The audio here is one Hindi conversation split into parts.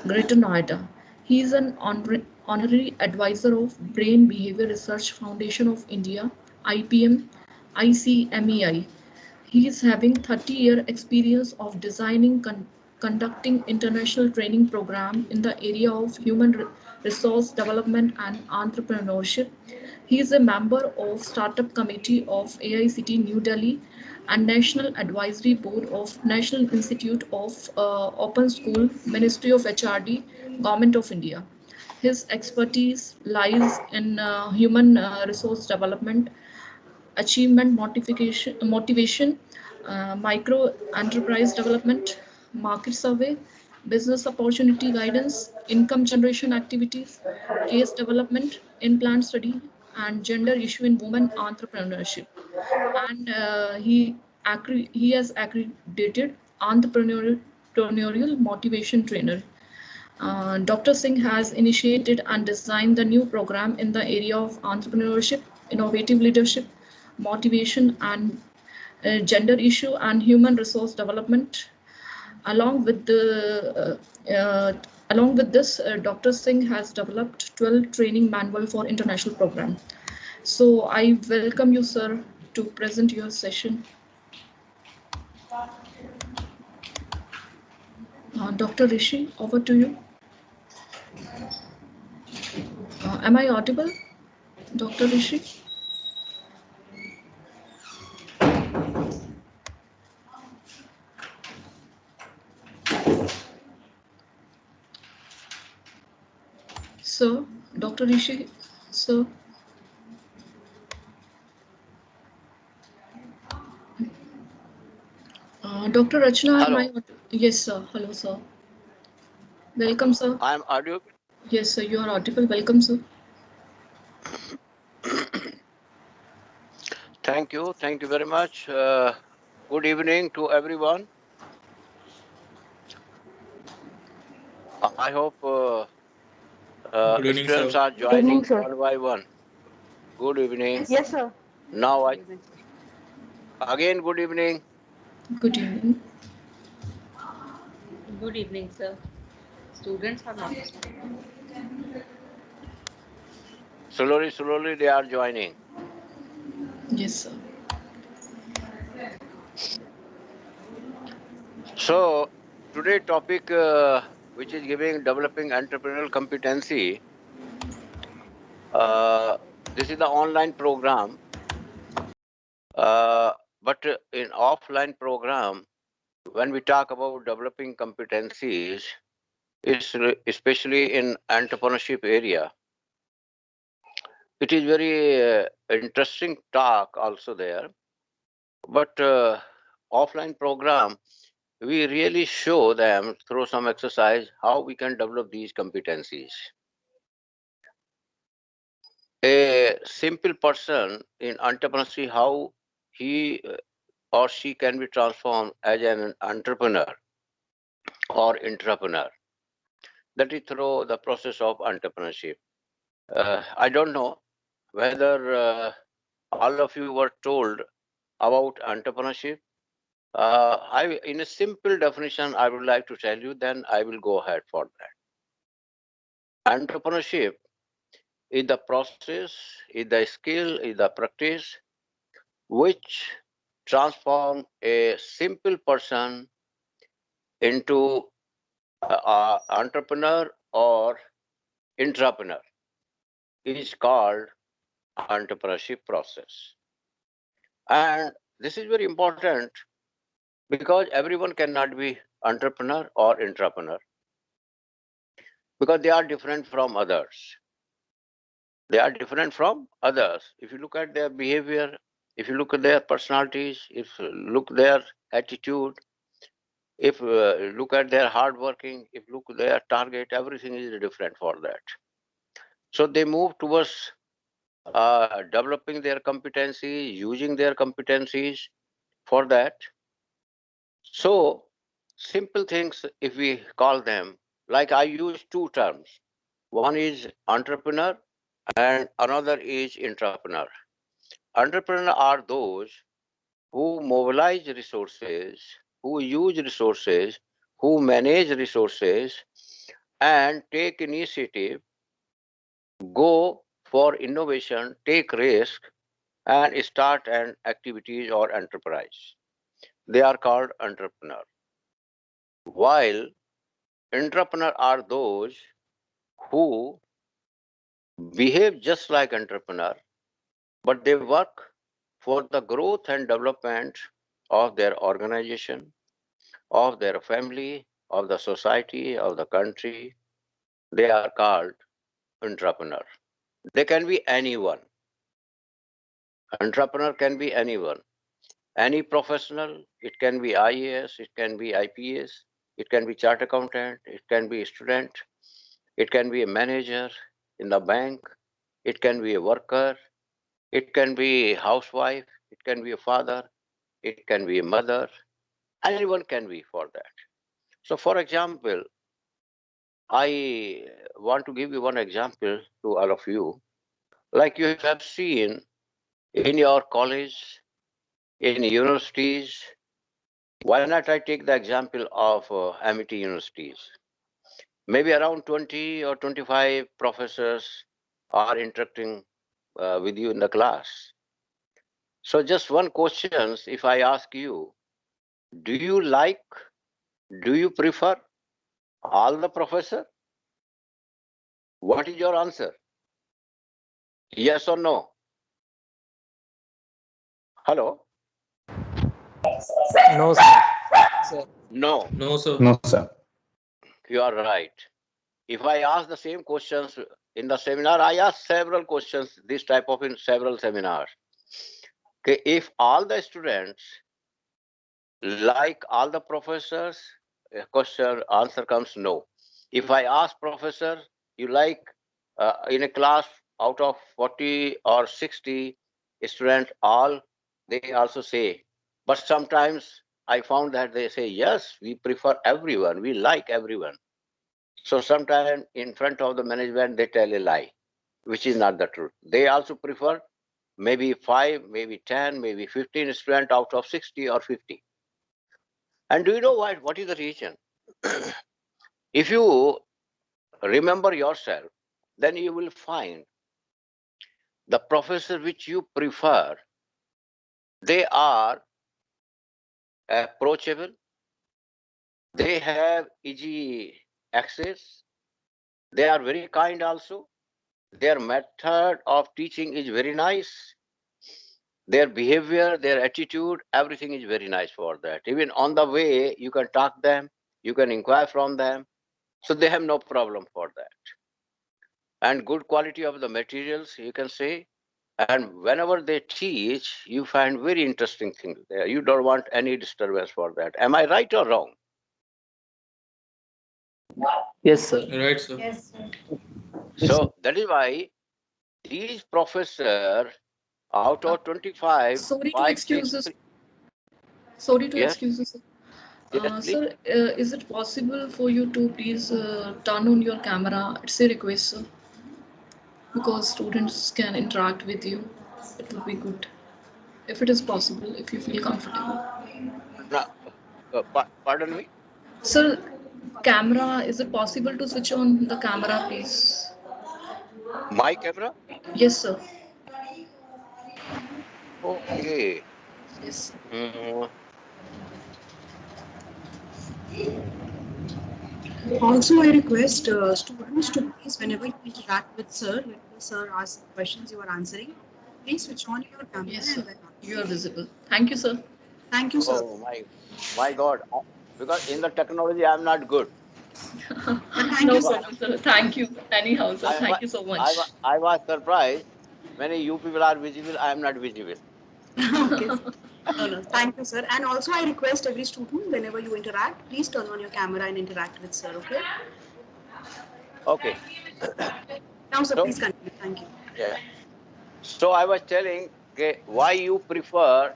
Greater Noida. He is an honorary advisor of Brain Behavior Research Foundation of India, IPM, ICMEI. He is having 30-year experience of designing, conducting international training program in the area of human resource development and entrepreneurship. He is a member of Startup Committee of AICT New Delhi and National Advisory Board of National Institute of Open School, Ministry of HRD, Government of India. His expertise lies in human resource development, achievement motivation, micro enterprise development, market survey, business opportunity guidance, income generation activities, case development, in-plant study, and gender issue in women entrepreneurship. And he has accredited entrepreneurial motivation trainer. Dr. Singh has initiated and designed the new program in the area of entrepreneurship, innovative leadership, motivation, and gender issue and human resource development. Along with this, Dr. Singh has developed 12 training manual for international program. So I welcome you, sir, to present your session. Dr. Rishi, over to you. Am I audible, Dr. Rishi? Sir, Dr. Rishi, sir. Dr. Rachna, am I? Hello. Yes, sir. Hello, sir. Welcome, sir. I'm audio. Yes, sir. You are audible. Welcome, sir. Thank you. Thank you very much. Good evening to everyone. I hope Good evening, students sir. are Good evening, joining sir. one by one. Good evening. Yes, sir. Now, Good evening. again, good evening. Good evening. Good evening, sir. Students are not. Slowly, they are joining. Yes, sir. So, today topic, which is giving developing entrepreneurial competency. This is the online program, but in offline program, when we talk about developing competencies, especially in entrepreneurship area, it is very interesting talk also there. But offline program, we really show them through some exercise how we can develop these competencies. A simple person in entrepreneurship, how he or she can be transformed as an entrepreneur or entrepreneur. That is through the process of entrepreneurship. I don't know whether all of you were told about entrepreneurship. In a simple definition, I would like to tell you, then I will go ahead for that. Entrepreneurship is the process, is the skill, is the practice which transform a simple person into an entrepreneur or entrepreneur. It is called entrepreneurship process. And this is very important because everyone cannot be entrepreneur or entrepreneur because they are different from others. They are different from others. If you look at their behavior, if you look at their personalities, if you look their attitude, if look at their hard working, if look at their target, everything is different for that. So they move towards developing their competencies, using their competencies for that. So simple things, if we call them, like I use two terms. One is entrepreneur and another is entrepreneur. Entrepreneur are those who mobilize resources, who use resources, who manage resources, and take initiative, go for innovation, take risk, and start an activities or enterprise. They are called entrepreneur. While entrepreneur are those who behave just like entrepreneur, but they work for the growth and development of their organization, of their family, of the society, of the country. They are called entrepreneur. They can be anyone. Entrepreneur can be anyone. Any professional, it can be IAS, it can be IPS, it can be chart accountant, it can be a student, it can be a manager in the bank, it can be a worker, it can be a housewife, it can be a father, it can be a mother, anyone can be for that. So for example, I want to give you one example to all of you. Like you have seen in your college, in universities, why not I take the example of MIT universities? Maybe around 20 or 25 professors are interacting with you in the class. So just one question, if I ask you, do you like, do you prefer all the professor? What is your answer? Yes or no? Hello? No, sir. No, No, sir. No, sir. you are right. If I ask the same questions in the seminar, I ask several questions, this type of in several seminars. Okay, if all the students like all the professors, question answer comes no. If I ask professor, you like in a class out of 40 or 60 students, all they also say. But sometimes I found that they say yes, we prefer everyone, we like everyone. So sometimes in front of the management they tell a lie, which is not the truth. They also prefer maybe 5, maybe 10, maybe 15 students out of 60 or 50. And do you know what is the reason? If you remember yourself, then you will find the professor which you prefer, they are approachable, they have easy access, they are very kind also, their method of teaching is very nice, their behavior, their attitude, everything is very nice for that. Even on the way, you can talk them, you can inquire from them, so they have no problem for that. And good quality of the materials, you can say. And whenever they teach, you find very interesting things there. You don't want any disturbance for that. Am I right or wrong? Yes, sir. Right, sir. Yes, sir. So that is why these professors out of 25, Sorry to 5, 6, excuse us. 3, Sorry to yes, excuse us. yes, please. Sir, is it possible for you to please turn on your camera? It's a request, sir, because students can interact with you. It would be good if it is possible, if you feel comfortable. No, pardon me? Sir, camera, is it possible to switch on the camera, please? My camera? Yes, sir. Okay. Yes. Mm, Also, I request students to please, whenever you interact with sir, whenever sir asks questions you are answering, please switch on your camera Yes, and sir. then answer. You are visible. Thank you, sir. Thank you, sir. oh my God. Because in the technology, I'm not good. But thank No you, sir. problem, sir. Thank you. Anyhow, sir. I, wa- Thank you so much. I was surprised when you people are visible, I am not visible. Okay. No, no. Thank you, sir. And also, I request every student, whenever you interact, please turn on your camera and interact with sir. Okay. Okay. Now, sir, So, please continue. Thank you. yeah. So I was telling, okay, why you prefer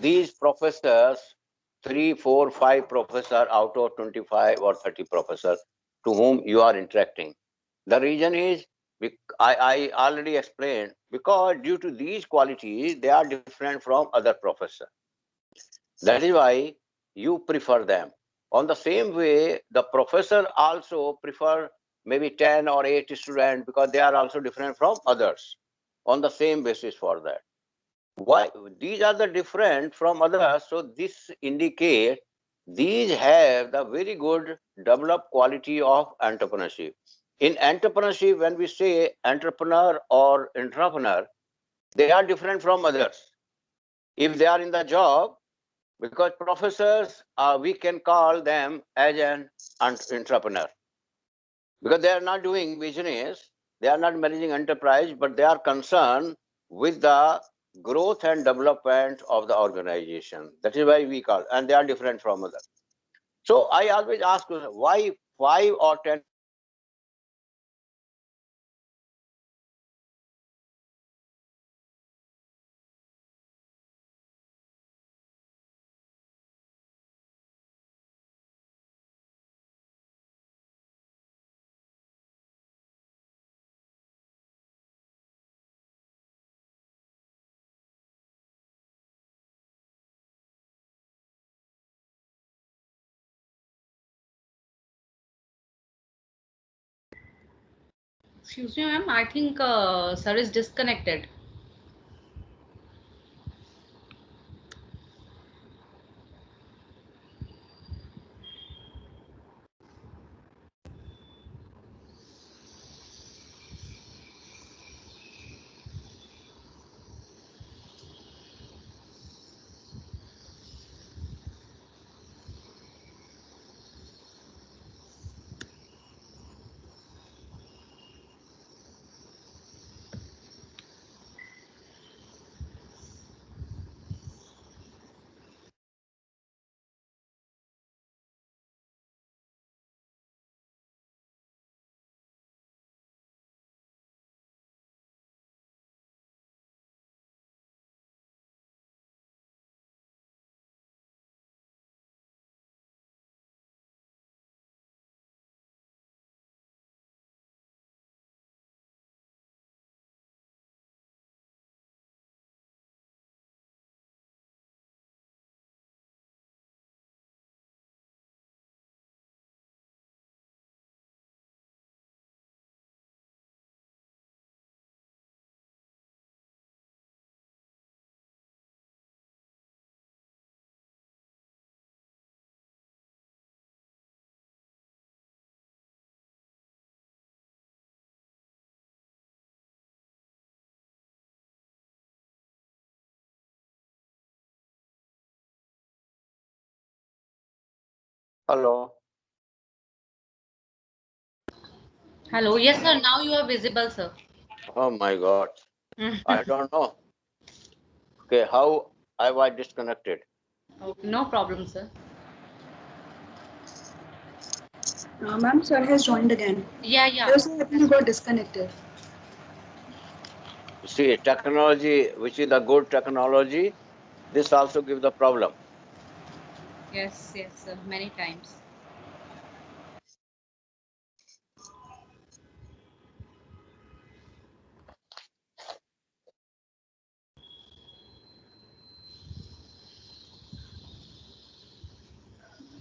these professors, 3, 4, 5 professors out of 25 or 30 professors to whom you are interacting. The reason is, I already explained, because due to these qualities, they are different from other professors. That is why you prefer them, On the same way, the professor also prefer maybe 10 or 8 students because they are also different from others on the same basis for that. Why these are the different from others? So this indicate these have the very good developed quality of entrepreneurship. In entrepreneurship, when we say entrepreneur or entrepreneur, they are different from others. If they are in the job, because professors, we can call them as an entrepreneur because they are not doing business, they are not managing enterprise, but they are concerned with the growth and development of the organization. That is why we call, and they are different from others. So I always ask, why 5 or 10Excuse me, ma'am. I think sir is disconnected. Hello. Hello. Yes, sir. Now you are visible, sir. Oh my God. I don't know. Okay, how I was disconnected. Okay, no problem, sir. Ma'am, sir has joined again. Yeah, yeah. Yes, sir, I think you got disconnected. See, technology, which is the good technology, this also gives the problem. Yes, yes, sir. Many times.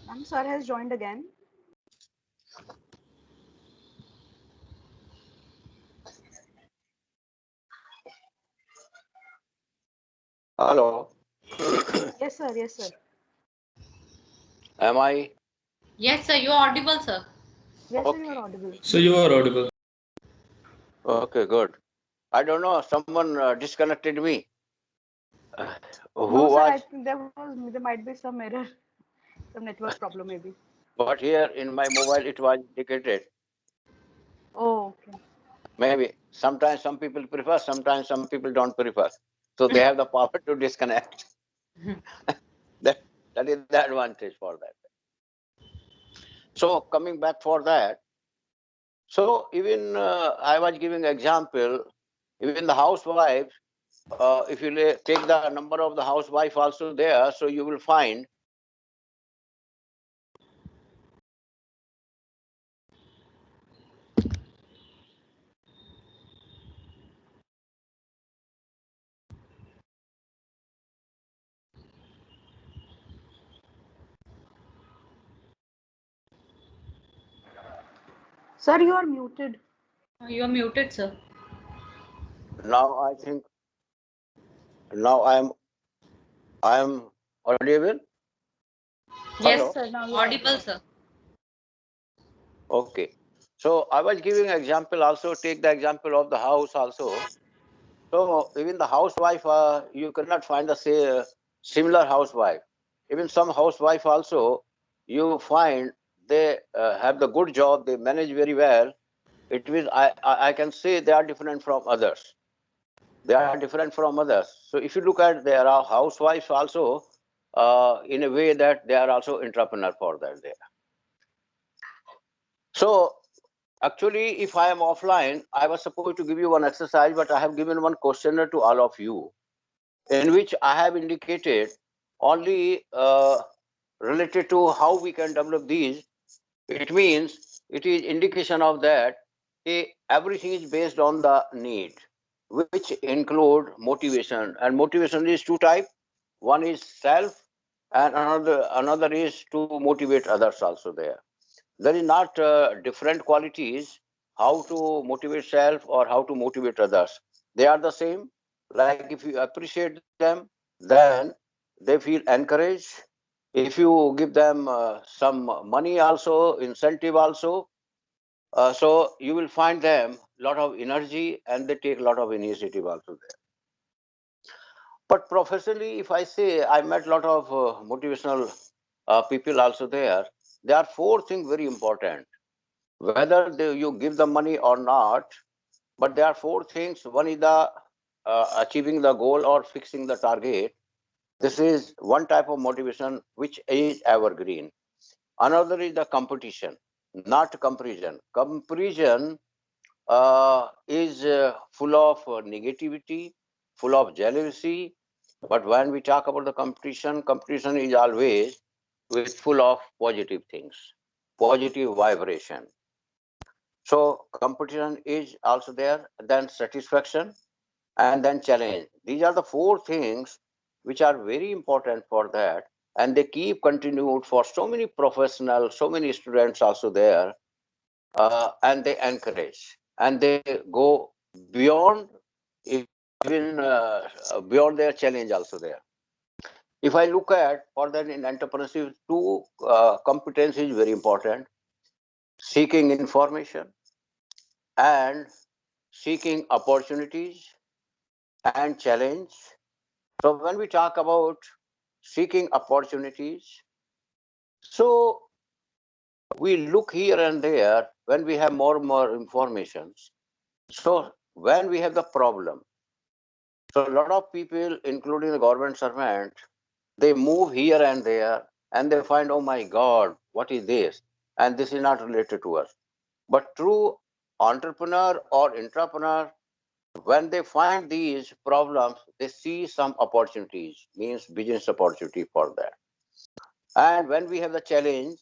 Ma'am, sir has joined again. Hello. Yes, sir. Yes, sir. Am I? Yes, sir. You are audible, sir. Yes, sir, you are Okay. audible. So you are audible. Okay, good. I don't know, someone disconnected me. Who No, sir, I was? think there might be some error, some network problem maybe. But here in my mobile, it was indicated. Oh, okay. Maybe sometimes some people prefer, sometimes some people don't prefer. So they have the power to disconnect. that, that is the advantage for that. So coming back for that, so even I was giving example, even the housewives, if you take the number of the housewife also there, so you will find Sir, you are muted. You are muted, sir. Now I think now I am audible. Yes, Hello. Sir, now you are audible, sir. Okay. So I was giving example also. Take the example of the house also. So even the housewife, you cannot find the similar housewife. Even some housewife also, you find they have the good job, they manage very well. It means I can say they are different from others. They are different from others. So if you look at there are housewives also, in a way that they are also entrepreneur for that there. So actually, if I am offline, I was supposed to give you one exercise, but I have given one questionnaire to all of you, in which I have indicated only related to how we can develop these. It means it is indication of that everything is based on the need, which include motivation. And motivation is two type. One is self, and another is to motivate others also there. There is not different qualities how to motivate self or how to motivate others. They are the same. Like if you appreciate them, then they feel encouraged. If you give them some money also, incentive also, so you will find them a lot of energy and they take a lot of initiative also there. But professionally, if I say I met a lot of motivational people also there, there are four things very important. Whether you give the money or not, but there are four things. One is the achieving the goal or fixing the target. This is one type of motivation which is evergreen. Another is the competition, not comparison. Comparison is full of negativity, full of jealousy. But when we talk about the competition, competition is always with full of positive things, positive vibration. So competition is also there, then satisfaction, and then challenge. These are the four things which are very important for that, and they keep continued for so many professionals, so many students also there, and they encourage and they go beyond even beyond their challenge also there. If I look at for that in entrepreneurship, two competencies very important: seeking information and seeking opportunities and challenge. So when we talk about seeking opportunities, so we look here and there when we have more and more informations. So when we have the problem, so a lot of people, including the government servant, they move here and there and they find, oh my God, what is this? And this is not related to us. But true entrepreneur or entrepreneur, when they find these problems, they see some opportunities, means business opportunity for that. And when we have the challenge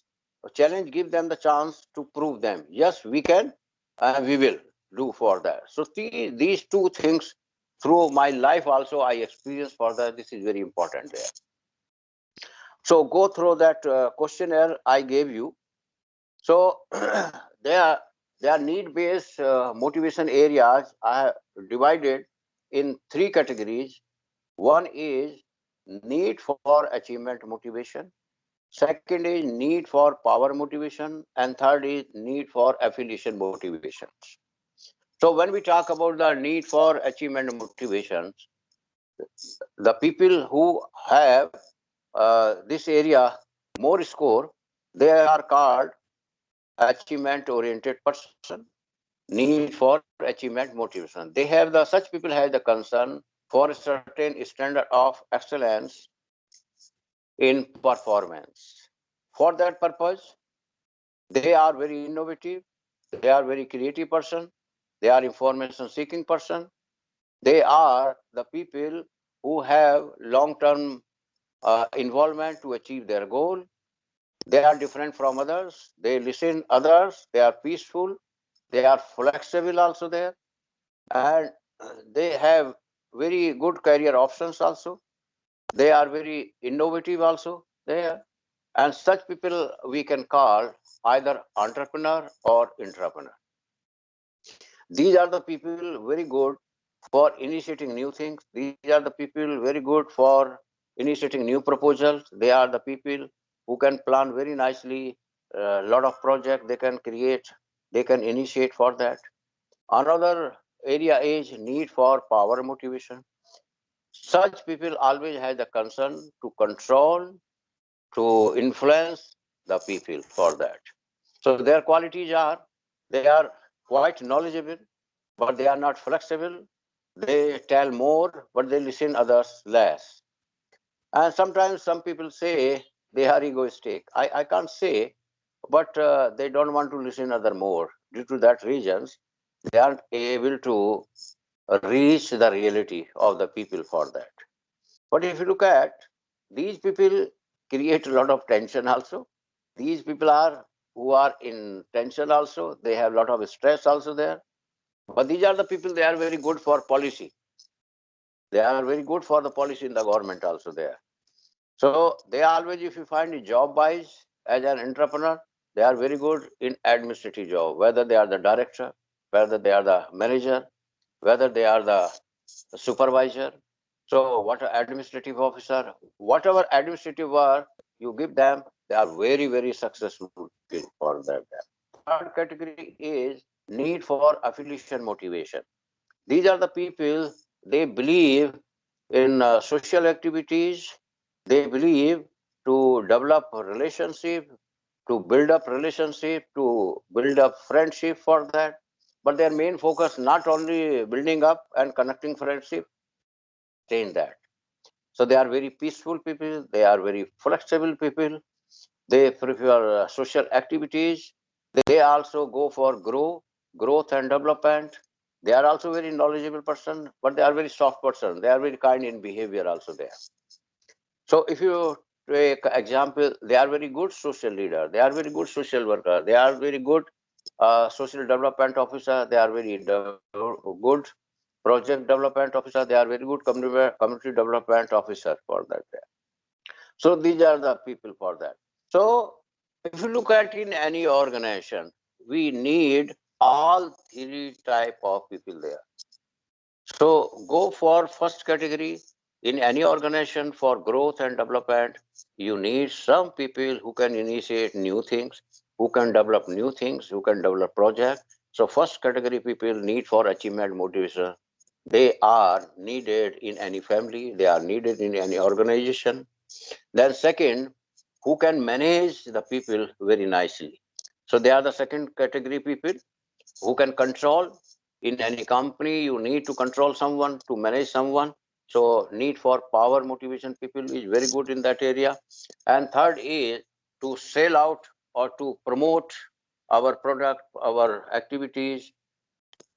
give them the chance to prove them. Yes, we can, and we will do for that. So see, these two things through my life also I experience for that. This is very important there. So go through that questionnaire I gave you. So they are need-based motivation areas. I have divided in three categories. One is need for achievement motivation. Second is need for power motivation, and third is need for affiliation motivations. So when we talk about the need for achievement motivations, the people who have this area more score, they are called achievement oriented person. Need for achievement motivation. They have the such people have the concern for a certain standard of excellence in performance. For that purpose, they are very innovative. They are very creative person. They are information seeking person. They are the people who have long-term involvement to achieve their goal. They are different from others. They listen others. They are peaceful. They are flexible also there. And they have very good career options also. They are very innovative also there. And such people we can call either entrepreneur or intrapreneur. These are the people very good for initiating new things. These are the people very good for initiating new proposals. They are the people who can plan very nicely a lot of projects they can create, they can initiate for that. Another area is need for power motivation. Such people always have the concern to control, to influence the people for that. So their qualities are, they are quite knowledgeable, but they are not flexible. They tell more, but they listen others less. And sometimes some people say they are egoistic. I can't say, but they don't want to listen other more. Due to that reasons, they aren't able to reach the reality of the people for that. But if you look at, these people create a lot of tension also. These people are who are in tension also. They have a lot of stress also there. But these are the people, they are very good for policy. They are very good for the policy in the government also there. So they always, if you find a job wise as an entrepreneur, they are very good in administrative job, whether they are the director, whether they are the manager, whether they are the supervisor. So what administrative officer, whatever administrative work you give them, they are very, very successful for that. Third category is need for affiliation motivation. These are the people, they believe in social activities. They believe to develop a relationship, to build up relationship, to build up friendship for that. But their main focus not only building up and connecting friendship, stay in that. So they are very peaceful people. They are very flexible people. They prefer social activities. They also go for growth and development. They are also very knowledgeable person, but they are very soft person. They are very kind in behavior also there. So if you take example, they are very good social leader. They are very good social worker. They are very good social development officer. They are very good project development officer. They are very good community development officer for that. So these are the people for that. So if you look at in any organization, we need all three type of people there. So go for first category. In any organization for growth and development, you need some people who can initiate new things, who can develop new things, who can develop projects. So first category people need for achievement motivation. They are needed in any family, they are needed in any organization. Then second, who can manage the people very nicely. So they are the second category people who can control. In any company, you need to control someone, to manage someone. So need for power motivation people is very good in that area. And third is to sell out or to promote our product, our activities.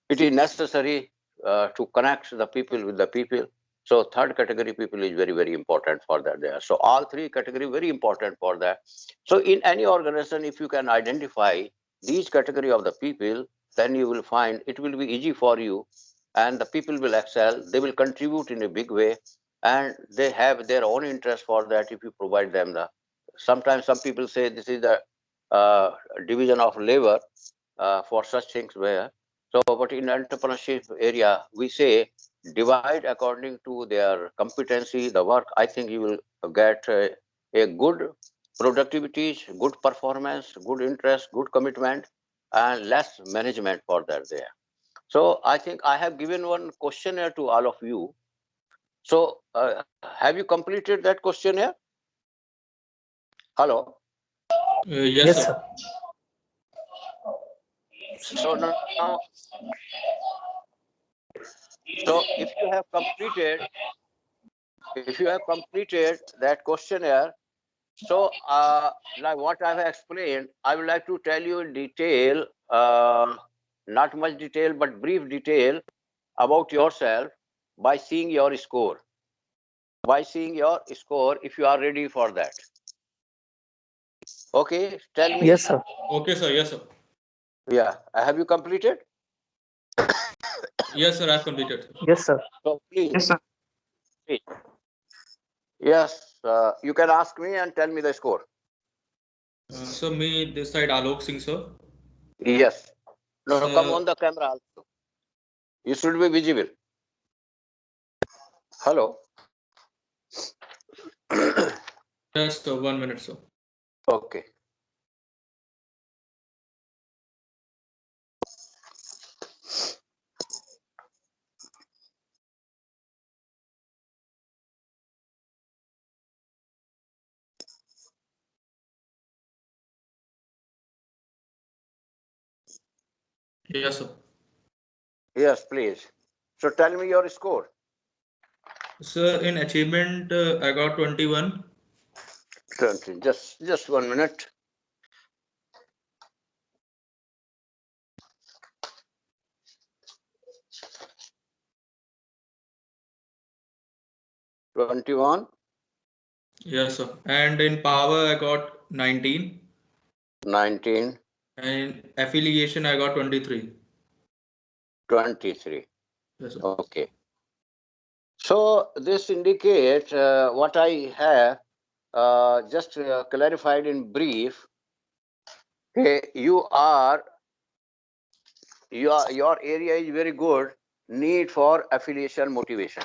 It is necessary to connect the people with the people. So third category people is very, very important for that there. So all three category very important for that. So in any organization, if you can identify these category of the people, then you will find it will be easy for you and the people will excel. They will contribute in a big way and they have their own interest for that if you provide them the. Sometimes some people say this is the division of labor for such things where. So, but in entrepreneurship area, we say divide according to their competency, the work. I think you will get a good productivity, good performance, good interest, good commitment, and less management for that there. So, I think I have given one questionnaire to all of you. So, have you completed that questionnaire? Hello. Yes, Yes, sir. sir. So now, so if you have completed that questionnaire, so like what I have explained, I would like to tell you in detail, not much detail, but brief detail about yourself by seeing your score. By seeing your score, if you are ready for that. Okay, tell me. Yes, sir. Okay, sir. Yes, sir. Yeah, have you completed? Yes, sir. I've completed. Yes, sir. So please. Yes, sir. Please. Yes, you can ask me and tell me the score. So me this side Alok Singh, sir. Yes. No, Sir, come on the camera also. You should be visible. Hello. just 1 minute, sir. Okay. Yes, sir. Yes, please. So tell me your score. Sir, in achievement, I got 21. 20. Just 1 minute. $21, Yes, sir. And in power, I got 19. 19, And in affiliation, I got 23. 23. Yes, sir. Okay. So this indicates what I have just clarified in brief. Okay, your area is very good. Need for affiliation motivation.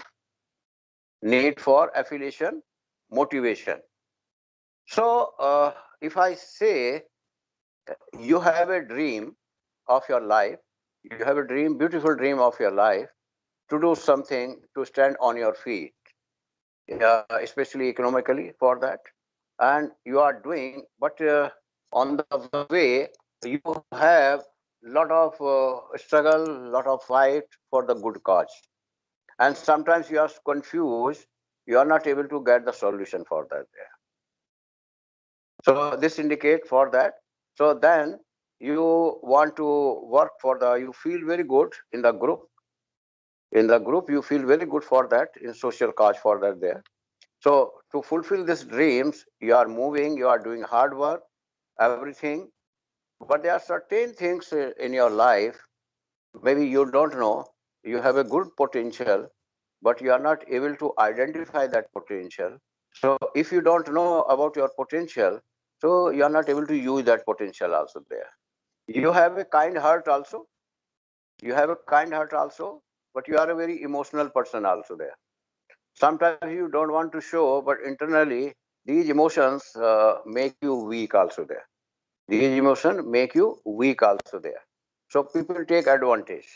Need for affiliation motivation. So if I say you have a dream of your life, you have a dream, beautiful dream of your life, to do something to stand on your feet, especially economically for that, and you are doing, but on the way you have lot of struggle, lot of fight for the good cause, and sometimes you are confused, you are not able to get the solution for that there. So this indicate for that. So then you want to work for the, you feel very good in the group, you feel very good for that, in social cause for that there. So to fulfill these dreams, you are moving, you are doing hard work, everything. But there are certain things in your life, maybe you don't know, you have a good potential, but you are not able to identify that potential. So if you don't know about your potential, so you are not able to use that potential also there. You have a kind heart also. You have a kind heart also, but you are a very emotional person also there. Sometimes you don't want to show, but internally these emotions make you weak also there. These emotions make you weak also there. So people take advantage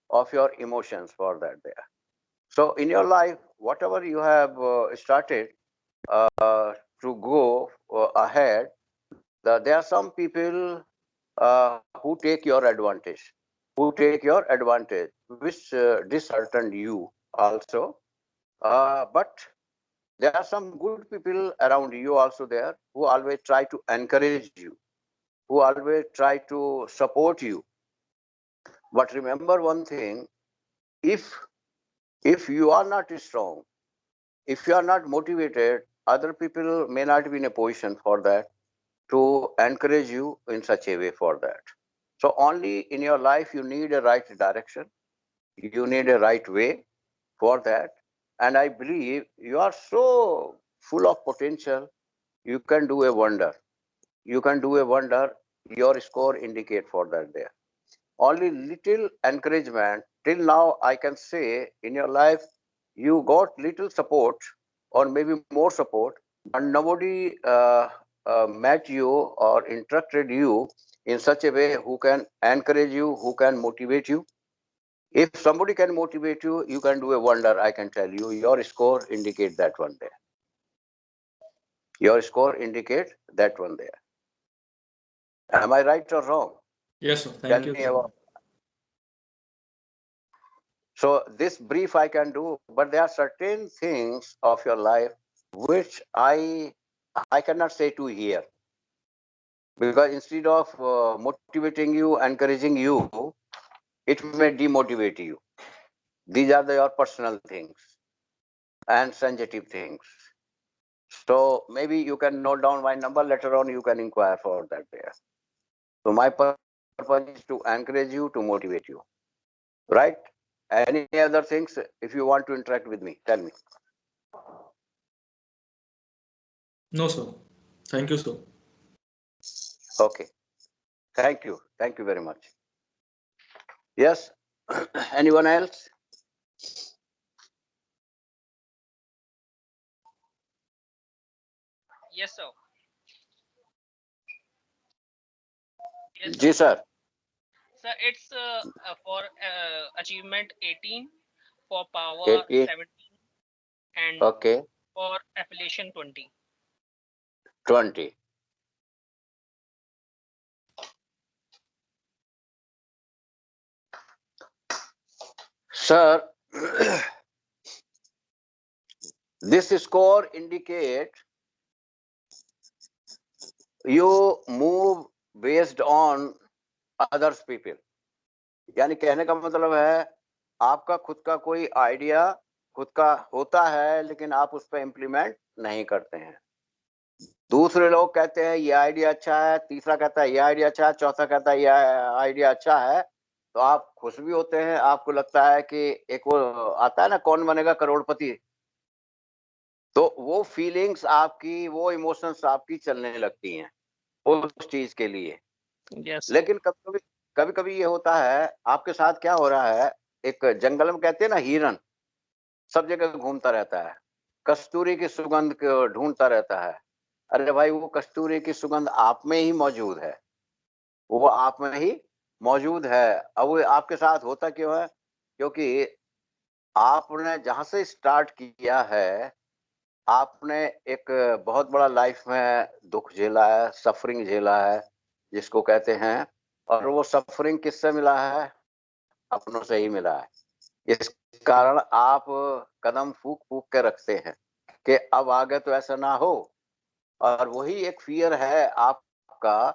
of your emotions for that there. So in your life, whatever you have started to go ahead, there are some people who take your advantage, which disheartened you also. But there are some good people around you also there who always try to encourage you, who always try to support you. But remember one thing, if you are not strong, if you are not motivated, other people may not be in a position for that to encourage you in such a way for that. So only in your life you need a right direction, you need a right way for that. And I believe you are so full of potential, you can do a wonder. You can do a wonder. Your score indicate for that there. Only little encouragement till now I can say in your life you got little support or maybe more support, but nobody met you or interacted you in such a way who can encourage you, who can motivate you. If somebody can motivate you, you can do a wonder. I can tell you, your score indicate that one there. Your score indicate that one there. Am I right or wrong? Yes, sir. Tell Thank you, me sir. about. So this brief I can do, but there are certain things of your life which I cannot say to here, because instead of motivating you, encouraging you, it may demotivate you. These are your personal things and sensitive things. So maybe you can note down my number later on. You can inquire for that there. So my purpose is to encourage you, to motivate you, right? Any other things? If you want to interact with me, tell me. No, sir. Thank you, sir. Okay. Thank you. Thank you very much. Yes. Anyone else? Yes, sir. Yes, Ji sir. Sir, it's for achievement 18, for power 18. 17, and Okay. for affiliation 20. 20. Sir, this score indicates you move based on others people. यानी कहने का मतलब है आपका खुद का कोई आइडिया खुद का होता है लेकिन आप उस पर इम्प्लीमेंट नहीं करते हैं। दूसरे लोग कहते हैं ये आइडिया अच्छा है, तीसरा कहता है ये आइडिया अच्छा है, चौथा कहता है ये आइडिया अच्छा है, तो आप खुश भी होते हैं। आपको लगता है कि एक वो आता है ना कौन बनेगा करोड़पति, तो वो फीलिंग्स आपकी, वो इमोशंस आपकी चलने लगती हैं उस चीज के लिए। Yes. लेकिन कभी कभी ये होता है आपके साथ क्या हो रहा है, एक जंगल में कहते हैं ना हिरन सब जगह घूमता रहता है, कस्तूरी की सुगंध को ढूंढता रहता है। अरे भाई वो कस्तूरी की सुगंध आप में ही मौजूद है, वो आप में ही मौजूद है। अब वो आपके साथ होता क्यों है, क्योंकि आपने जहां से स्टार्ट किया है, आपने एक बहुत बड़ा लाइफ में दुख झेला है, सफरिंग झेला है जिसको कहते हैं, और वो सफरिंग किससे मिला है, अपनों से ही मिला है। इस कारण आप कदम फूक फूक के रखते हैं कि अब आगे तो ऐसा ना हो, और वही एक फियर है आपका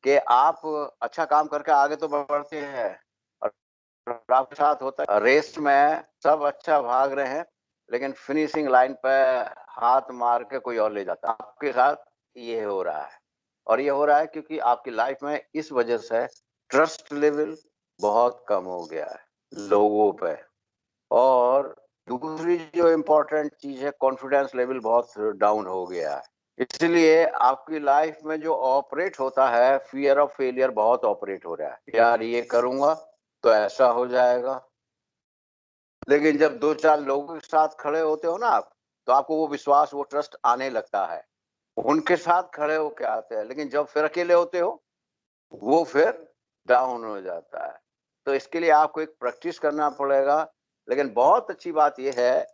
कि आप अच्छा काम करके आगे तो बढ़ते हैं, और आपके साथ होता है रेस में सब अच्छा भाग रहे हैं लेकिन फिनिशिंग लाइन पे हाथ मार के कोई और ले जाता है। आपके साथ ये हो रहा है, और ये हो रहा है क्योंकि आपकी लाइफ में इस वजह से ट्रस्ट लेवल बहुत कम हो गया है लोगों पे, और दूसरी जो इम्पोर्टेंट चीज है कॉन्फिडेंस लेवल बहुत डाउन हो गया है। इसलिए आपकी लाइफ में जो ऑपरेट होता है, फियर ऑफ फेलियर बहुत ऑपरेट हो रहा है। यार ये करूंगा तो ऐसा हो जाएगा, लेकिन जब दो चार लोगों के साथ खड़े होते हो ना आप, तो आपको वो विश्वास, वो ट्रस्ट आने लगता है। उनके साथ खड़े होके आते हैं, लेकिन जब फिर अकेले होते हो वो फिर डाउन हो जाता है। तो इसके लिए आपको एक प्रैक्टिस करना पड़ेगा। लेकिन बहुत अच्छी बात यह है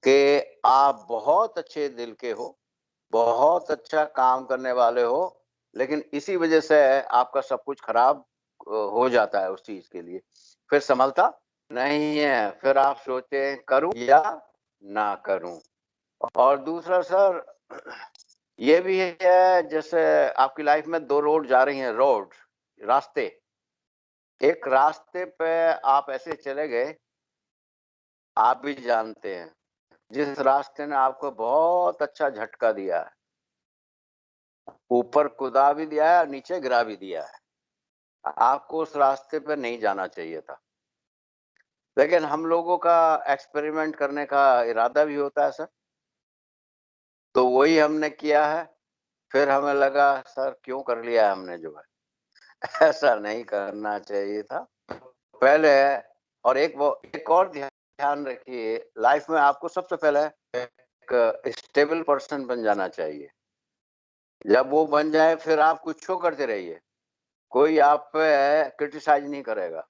कि आप बहुत अच्छे दिल के हो, बहुत अच्छा काम करने वाले हो, लेकिन इसी वजह से आपका सब कुछ खराब हो जाता है उस चीज के लिए, फिर संभलता नहीं है, फिर आप सोचते हैं करूं या ना करूं। और दूसरा सर ये भी है, जैसे आपकी लाइफ में दो रोड जा रही हैं, रोड रास्ते, एक रास्ते पे आप ऐसे चले गए, आप भी जानते हैं जिस रास्ते ने आपको बहुत अच्छा झटका दिया है, ऊपर कूदा भी दिया है और नीचे गिरा भी दिया है, आपको उस रास्ते पर नहीं जाना चाहिए था। लेकिन हम लोगों का एक्सपेरिमेंट करने का इरादा भी होता है सर, तो वही हमने किया है। फिर हमें लगा सर क्यों कर लिया हमने, जो है ऐसा नहीं करना चाहिए था पहले। और एक और ध्यान रखिए, लाइफ में आपको सबसे पहले एक स्टेबल पर्सन बन जाना चाहिए। जब वो बन जाए फिर आप कुछ शो करते रहिए, कोई आप पे क्रिटिसाइज नहीं करेगा।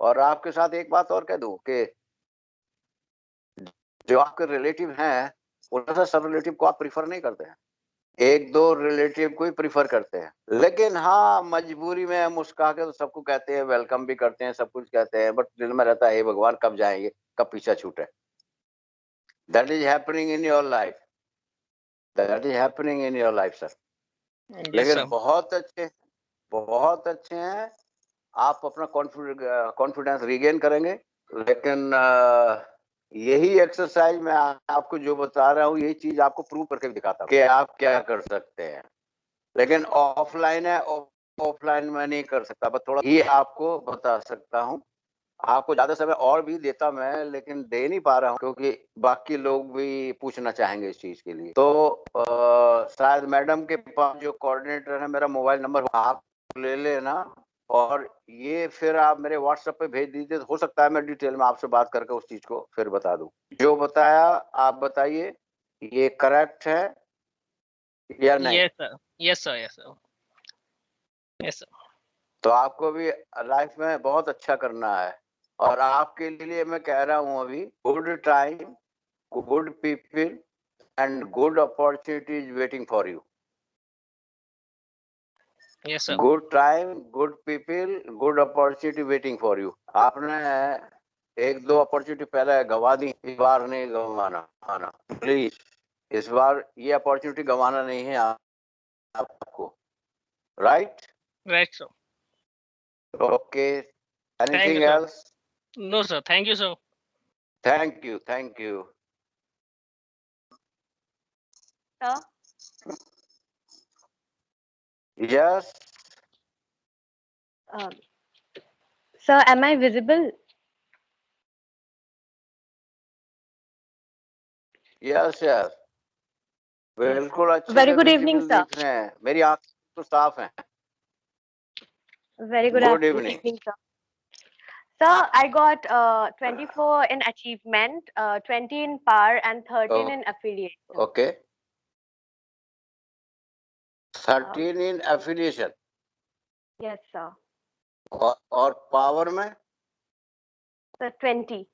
और आपके साथ एक बात और कह दूं कि जो आपके रिलेटिव हैं, उनसे सब रिलेटिव को आप प्रीफर नहीं करते हैं, एक दो रिलेटिव को ही प्रीफर करते हैं। लेकिन हाँ, मजबूरी में मुस्कुरा के तो सबको कहते हैं, वेलकम भी करते हैं, सब कुछ कहते हैं, बट दिल में रहता है हे भगवान कब जाएंगे, कब पीछा छूटे। That is happening in your life, that is happening in your life sir. लेकिन बहुत अच्छे हैं, आप अपना कॉन्फिडेंस रिगेन करेंगे। लेकिन यही एक्सरसाइज मैं आपको जो बता रहा हूँ, यही चीज आपको प्रूव करके दिखाता हूँ कि आप क्या कर सकते हैं। लेकिन ऑफलाइन है, ऑफलाइन में नहीं कर सकता, बस थोड़ा ये आपको बता सकता हूँ। आपको ज्यादा समय और भी देता मैं, लेकिन दे नहीं पा रहा हूँ क्योंकि बाकी लोग भी पूछना चाहेंगे इस चीज के लिए। तो शायद मैडम के पास जो कोऑर्डिनेटर है, मेरा मोबाइल नंबर आप ले लेना और ये फिर आप मेरे व्हाट्सएप पे भेज दीजिए। हो सकता है मैं डिटेल में आपसे बात करके उस चीज को फिर बता दूं। जो बताया आप बताइए, ये करेक्ट है या नहीं? Yes, sir. Yes, sir. Yes, sir. Yes, sir. तो आपको भी लाइफ में बहुत अच्छा करना है, और आपके लिए मैं कह रहा हूँ अभी, good time, good people and good opportunities waiting for you. Yes, sir. Good time, good people, good opportunity waiting for you. आपने एक दो अपॉर्चुनिटी पहले गंवा दी, इस बार नहीं गंवाना आना प्लीज। इस बार ये अपॉर्चुनिटी गंवाना नहीं है आपको, right? Right, sir. Okay, Thank you, anything sir. Else? No, sir. Thank you, sir. Thank you, thank you. Sir, yes um, sir, am I visible? Yes yes, बिल्कुल अच्छे Very से good evening, विजिबल sir. दिख रहे हैं, मेरी आंख तो साफ है। Very good good evening. evening, sir. Sir, I got 24 in achievement, 20 in power, and 13 in affiliation. Okay, 13 in affiliation Yes, sir. और पावर में? Sir, 20.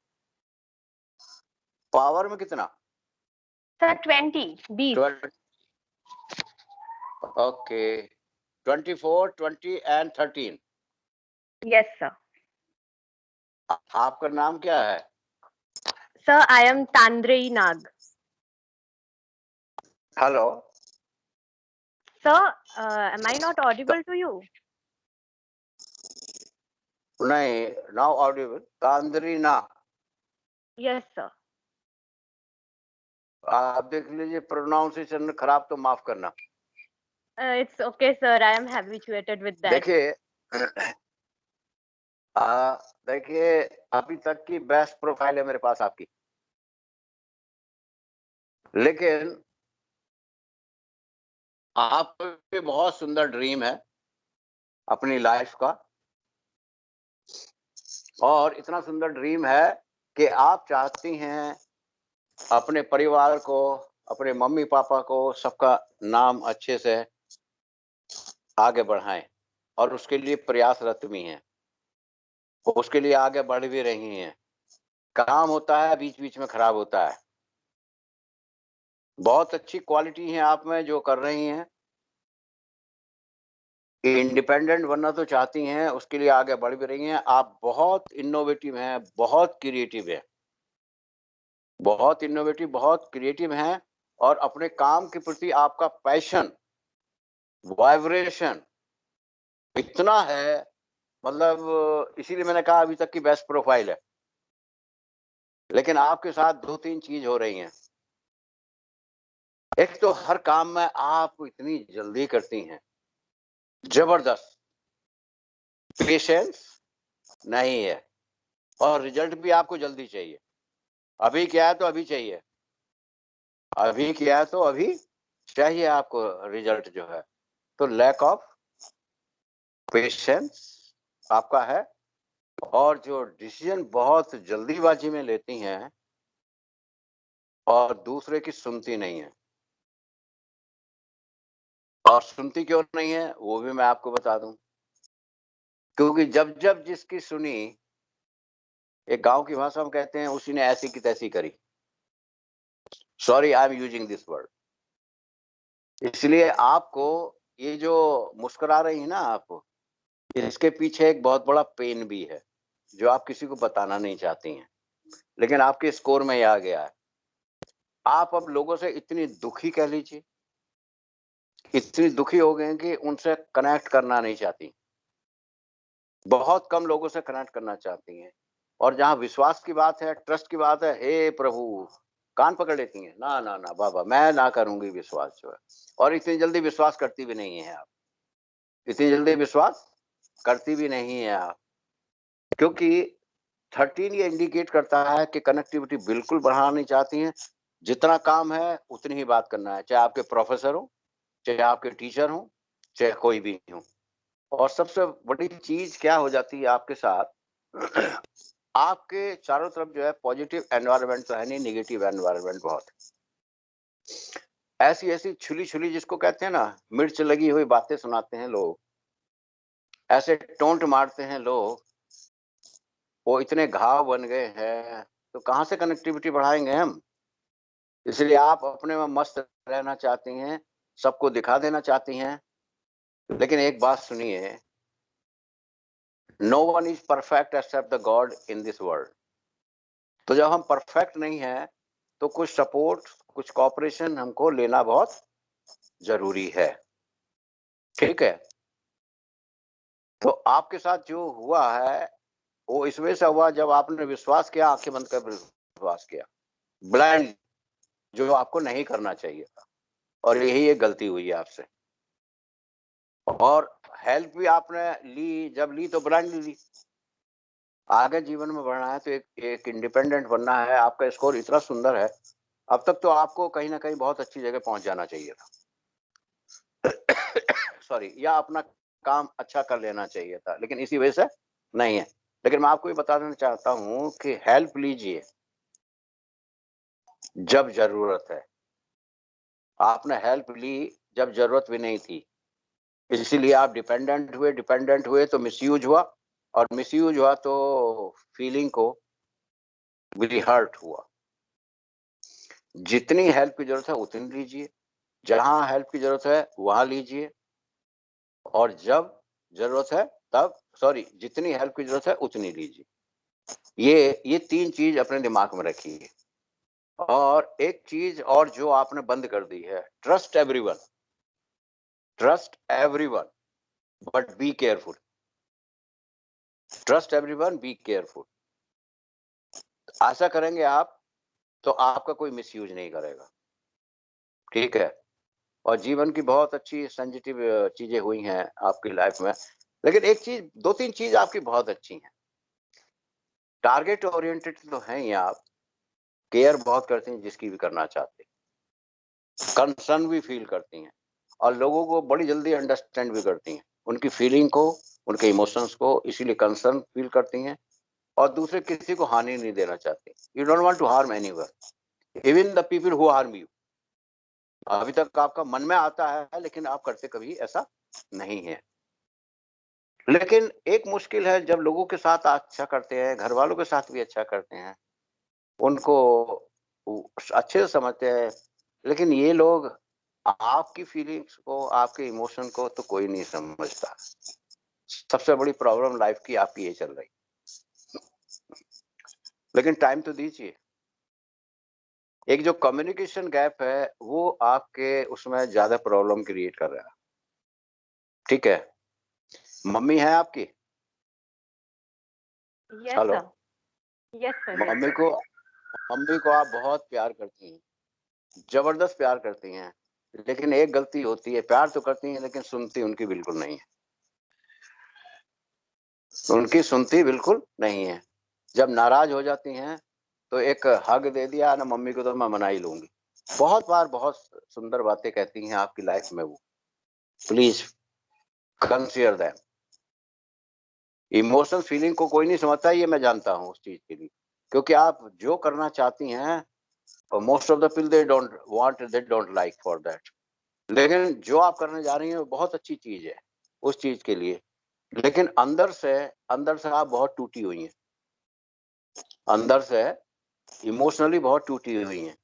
पावर में कितना? Sir, 20. 20. Okay, 24, 20 and 13। Yes, sir. आपका नाम क्या है? Sir, I am Tandrei Nag. Hello, Sir, am I not audible to you? नहीं, नाउ ऑडिबल। तांद्रीना, Yes, sir. आप देख लीजिए, प्रोनाउंसिएशन खराब तो माफ करना। It's okay, sir. I am habituated with that. देखिए देखिए, अभी तक की बेस्ट प्रोफाइल है मेरे पास आपकी, लेकिन आपके बहुत सुंदर ड्रीम है अपनी लाइफ का, और इतना सुंदर ड्रीम है कि आप चाहती हैं अपने परिवार को, अपने मम्मी पापा को, सबका नाम अच्छे से आगे बढ़ाएं, और उसके लिए प्रयासरत भी हैं, उसके लिए आगे बढ़ भी रही हैं। काम होता है, बीच बीच में खराब होता है। बहुत अच्छी क्वालिटी है आप में जो कर रही हैं, इंडिपेंडेंट बनना तो चाहती हैं, उसके लिए आगे बढ़ भी रही हैं। आप बहुत इनोवेटिव हैं, बहुत क्रिएटिव हैं, बहुत इनोवेटिव, बहुत क्रिएटिव हैं, और अपने काम के प्रति आपका पैशन, वाइब्रेशन इतना है, मतलब इसीलिए मैंने कहा अभी तक की बेस्ट प्रोफाइल है। लेकिन आपके साथ दो तीन चीज हो रही हैं। एक तो हर काम में आप इतनी जल्दी करती हैं, जबरदस्त, पेशेंस नहीं है, और रिजल्ट भी आपको जल्दी चाहिए। अभी क्या है तो अभी चाहिए, अभी क्या है तो अभी चाहिए आपको रिजल्ट जो है। तो लैक ऑफ पेशेंस आपका है, और जो डिसीजन बहुत जल्दीबाजी में लेती हैं और दूसरे की सुनती नहीं है। और सुनती क्यों नहीं है वो भी मैं आपको बता दूं, क्योंकि जब जब जिसकी सुनी, एक गांव की भाषा में कहते हैं, उसी ने ऐसी की तैसी करी। Sorry, I am using this word. इसलिए आपको ये जो मुस्कुरा रही है ना आप, इसके पीछे एक बहुत बड़ा पेन भी है जो आप किसी को बताना नहीं चाहती हैं, लेकिन आपके स्कोर में ये आ गया है। आप अब लोगों से इतनी दुखी, कह लीजिए इतनी दुखी हो गए हैं कि उनसे कनेक्ट करना नहीं चाहती, बहुत कम लोगों से कनेक्ट करना चाहती हैं। और जहां विश्वास की बात है, ट्रस्ट की बात है, हे प्रभु, कान पकड़ लेती हैं। ना ना ना बाबा, मैं ना करूंगी विश्वास जो है। और इतनी जल्दी विश्वास करती भी नहीं है आप, इतनी जल्दी विश्वास करती भी नहीं है आप, क्योंकि 13 ये इंडिकेट करता है कि कनेक्टिविटी बिल्कुल बढ़ानी चाहती हैं। जितना काम है उतनी ही बात करना है, चाहे आपके प्रोफेसर हो, चाहे आपके टीचर हो, चाहे कोई भी हो। और सबसे बड़ी चीज क्या हो जाती है आपके साथ, आपके चारों तरफ जो है पॉजिटिव एनवायरनमेंट तो है नहीं, निगेटिव एनवायरनमेंट बहुत है। ऐसी ऐसी छुली छुली जिसको कहते हैं ना, मिर्च लगी हुई बातें सुनाते हैं लोग, ऐसे टोंट मारते हैं लोग, वो इतने घाव बन गए हैं, तो कहाँ से कनेक्टिविटी बढ़ाएंगे हम। इसलिए आप अपने में मस्त रहना चाहती हैं, सबको दिखा देना चाहती हैं, लेकिन एक बात सुनिए, no one is perfect except the god in this world. तो जब हम परफेक्ट नहीं है तो कुछ सपोर्ट, कुछ कॉपरेशन हमको लेना बहुत जरूरी है, ठीक है। तो आपके साथ जो हुआ है वो इस वजह से हुआ जब आपने विश्वास किया, आंखें बंद कर विश्वास किया ब्लाइंड, जो आपको नहीं करना चाहिए था, और यही एक गलती हुई है आपसे। और हेल्प भी आपने ली, जब ली तो ब्लाइंड ली। आगे जीवन में बढ़ना है तो एक इंडिपेंडेंट बनना है। आपका स्कोर इतना सुंदर है, अब तक तो आपको कहीं ना कहीं बहुत अच्छी जगह पहुंच जाना चाहिए था सॉरी, या अपना काम अच्छा कर लेना चाहिए था, लेकिन इसी वजह से नहीं है। लेकिन मैं आपको ये बता देना चाहता हूं कि हेल्प लीजिए जब जरूरत है। आपने हेल्प ली जब जरूरत भी नहीं थी, इसीलिए आप डिपेंडेंट हुए तो मिसयूज हुआ, और मिसयूज हुआ तो फीलिंग को भी हर्ट हुआ। जितनी हेल्प की जरूरत है उतनी लीजिए, जहां हेल्प की जरूरत है वहां लीजिए, और जब जरूरत है तब, सॉरी, जितनी हेल्प की जरूरत है उतनी लीजिए। ये 3 चीज अपने दिमाग में रखिए। और एक चीज और जो आपने बंद कर दी है, trust everyone but be careful. Trust everyone, be careful. ऐसा करेंगे आप तो आपका कोई मिसयूज नहीं करेगा, ठीक है। और जीवन की बहुत अच्छी सेंसिटिव चीजें हुई हैं आपकी लाइफ में, लेकिन एक चीज, 2-3 चीज आपकी बहुत अच्छी हैं। टारगेट ओरिएंटेड तो हैं ही आप, केयर बहुत करती हैं जिसकी भी करना चाहते हैं, कंसर्न भी फील करती हैं, और लोगों को बड़ी जल्दी अंडरस्टैंड भी करती हैं, उनकी फीलिंग को, उनके इमोशंस को, इसीलिए कंसर्न फील करती हैं, और दूसरे किसी को हानि नहीं देना चाहते। You don't want to harm anyone, even the people who harm you. अभी तक आपका मन में आता है, लेकिन आप करते कभी ऐसा नहीं है। लेकिन एक मुश्किल है, जब लोगों के साथ अच्छा करते हैं, घर वालों के साथ भी अच्छा करते हैं, उनको अच्छे से समझते हैं, लेकिन ये लोग आपकी फीलिंग्स को, आपके इमोशन को तो कोई नहीं समझता। सबसे बड़ी प्रॉब्लम लाइफ की आपकी ये चल रही, लेकिन टाइम तो दीजिए। एक जो कम्युनिकेशन गैप है वो आपके उसमें ज्यादा प्रॉब्लम क्रिएट कर रहा है, ठीक है। मम्मी है आपकी? Yes hello, sir. Yes sir. Mummy को आप बहुत प्यार करती हैं, जबरदस्त प्यार करती हैं, लेकिन एक गलती होती है, प्यार तो करती हैं लेकिन सुनती उनकी बिल्कुल नहीं है, उनकी सुनती बिल्कुल नहीं है। जब नाराज हो जाती हैं तो एक हग दे दिया ना मम्मी को तो मैं मना ही लूंगी। बहुत बार बहुत सुंदर बातें कहती हैं आपकी लाइफ में वो, please consider them. Emotional feeling को कोई नहीं समझता, ये मैं जानता हूँ उस चीज के लिए, क्योंकि आप जो करना चाहती हैं most of the people they don't want, they don't like for that. लेकिन जो आप करने जा रही हैं वो बहुत अच्छी चीज है उस चीज के लिए, लेकिन अंदर से आप बहुत टूटी हुई हैं, अंदर से इमोशनली बहुत टूटी हुई हैं,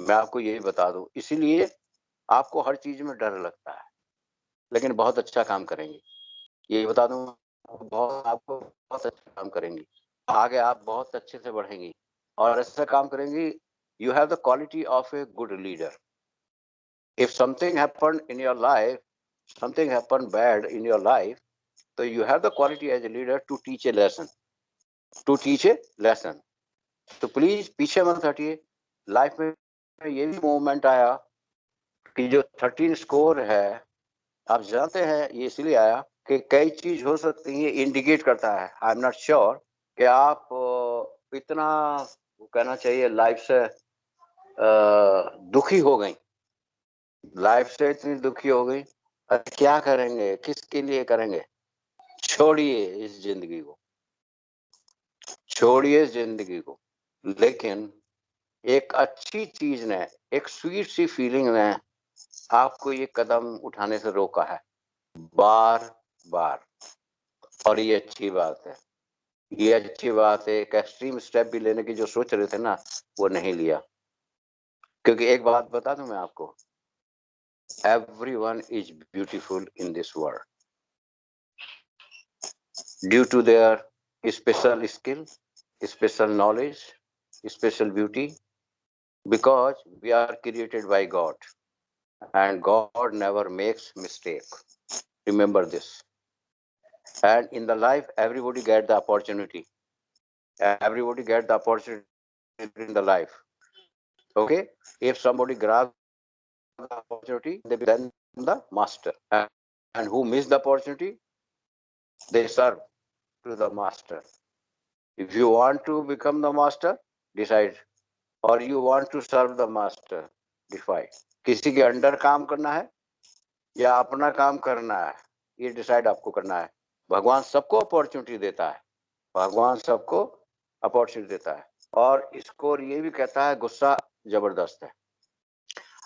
मैं आपको यही बता दूं। इसीलिए आपको हर चीज में डर लगता है, लेकिन बहुत अच्छा काम करेंगे, ये बता दूं। आपको बहुत अच्छा काम करेंगी, आगे आप बहुत अच्छे से बढ़ेंगी और ऐसा काम करेंगी। You have the quality of a good leader. If something happened in your life, something happened bad in your life, तो you have the quality as a leader to teach a lesson, तो प्लीज पीछे मत हटिए। लाइफ में ये भी मोमेंट आया कि जो 13 स्कोर है, आप जानते हैं ये इसलिए आया कि कई चीज हो सकती है, इंडिकेट करता है, आई एम नॉट श्योर कि आप इतना वो कहना चाहिए लाइफ से दुखी हो गई, लाइफ से इतनी दुखी हो गई, अरे क्या करेंगे, किसके लिए करेंगे, छोड़िए इस जिंदगी को, छोड़िए इस जिंदगी को। लेकिन एक अच्छी चीज ने, एक स्वीट सी फीलिंग ने आपको ये कदम उठाने से रोका है बार बार, और ये अच्छी बात है, ये अच्छी बात है। एक एक्सट्रीम स्टेप भी लेने की जो सोच रहे थे ना, वो नहीं लिया। क्योंकि एक बात बता दूं मैं आपको, everyone is beautiful in this world due to their special skill, special knowledge, special beauty, because we are created by God and God never makes mistake. Remember this. And in the life, everybody get the opportunity. Everybody get the opportunity in the life. Okay? If somebody grabs the opportunity, they become the master. And who miss the opportunity, they serve to the master. If you want to become the master, decide. Or you want to serve the master, decide. किसी के अंडर काम करना है या अपना काम करना है, ये डिसाइड आपको करना है। भगवान सबको अपॉर्चुनिटी देता है, भगवान सबको अपॉर्चुनिटी देता है। और इसको ये भी कहता है गुस्सा जबरदस्त है।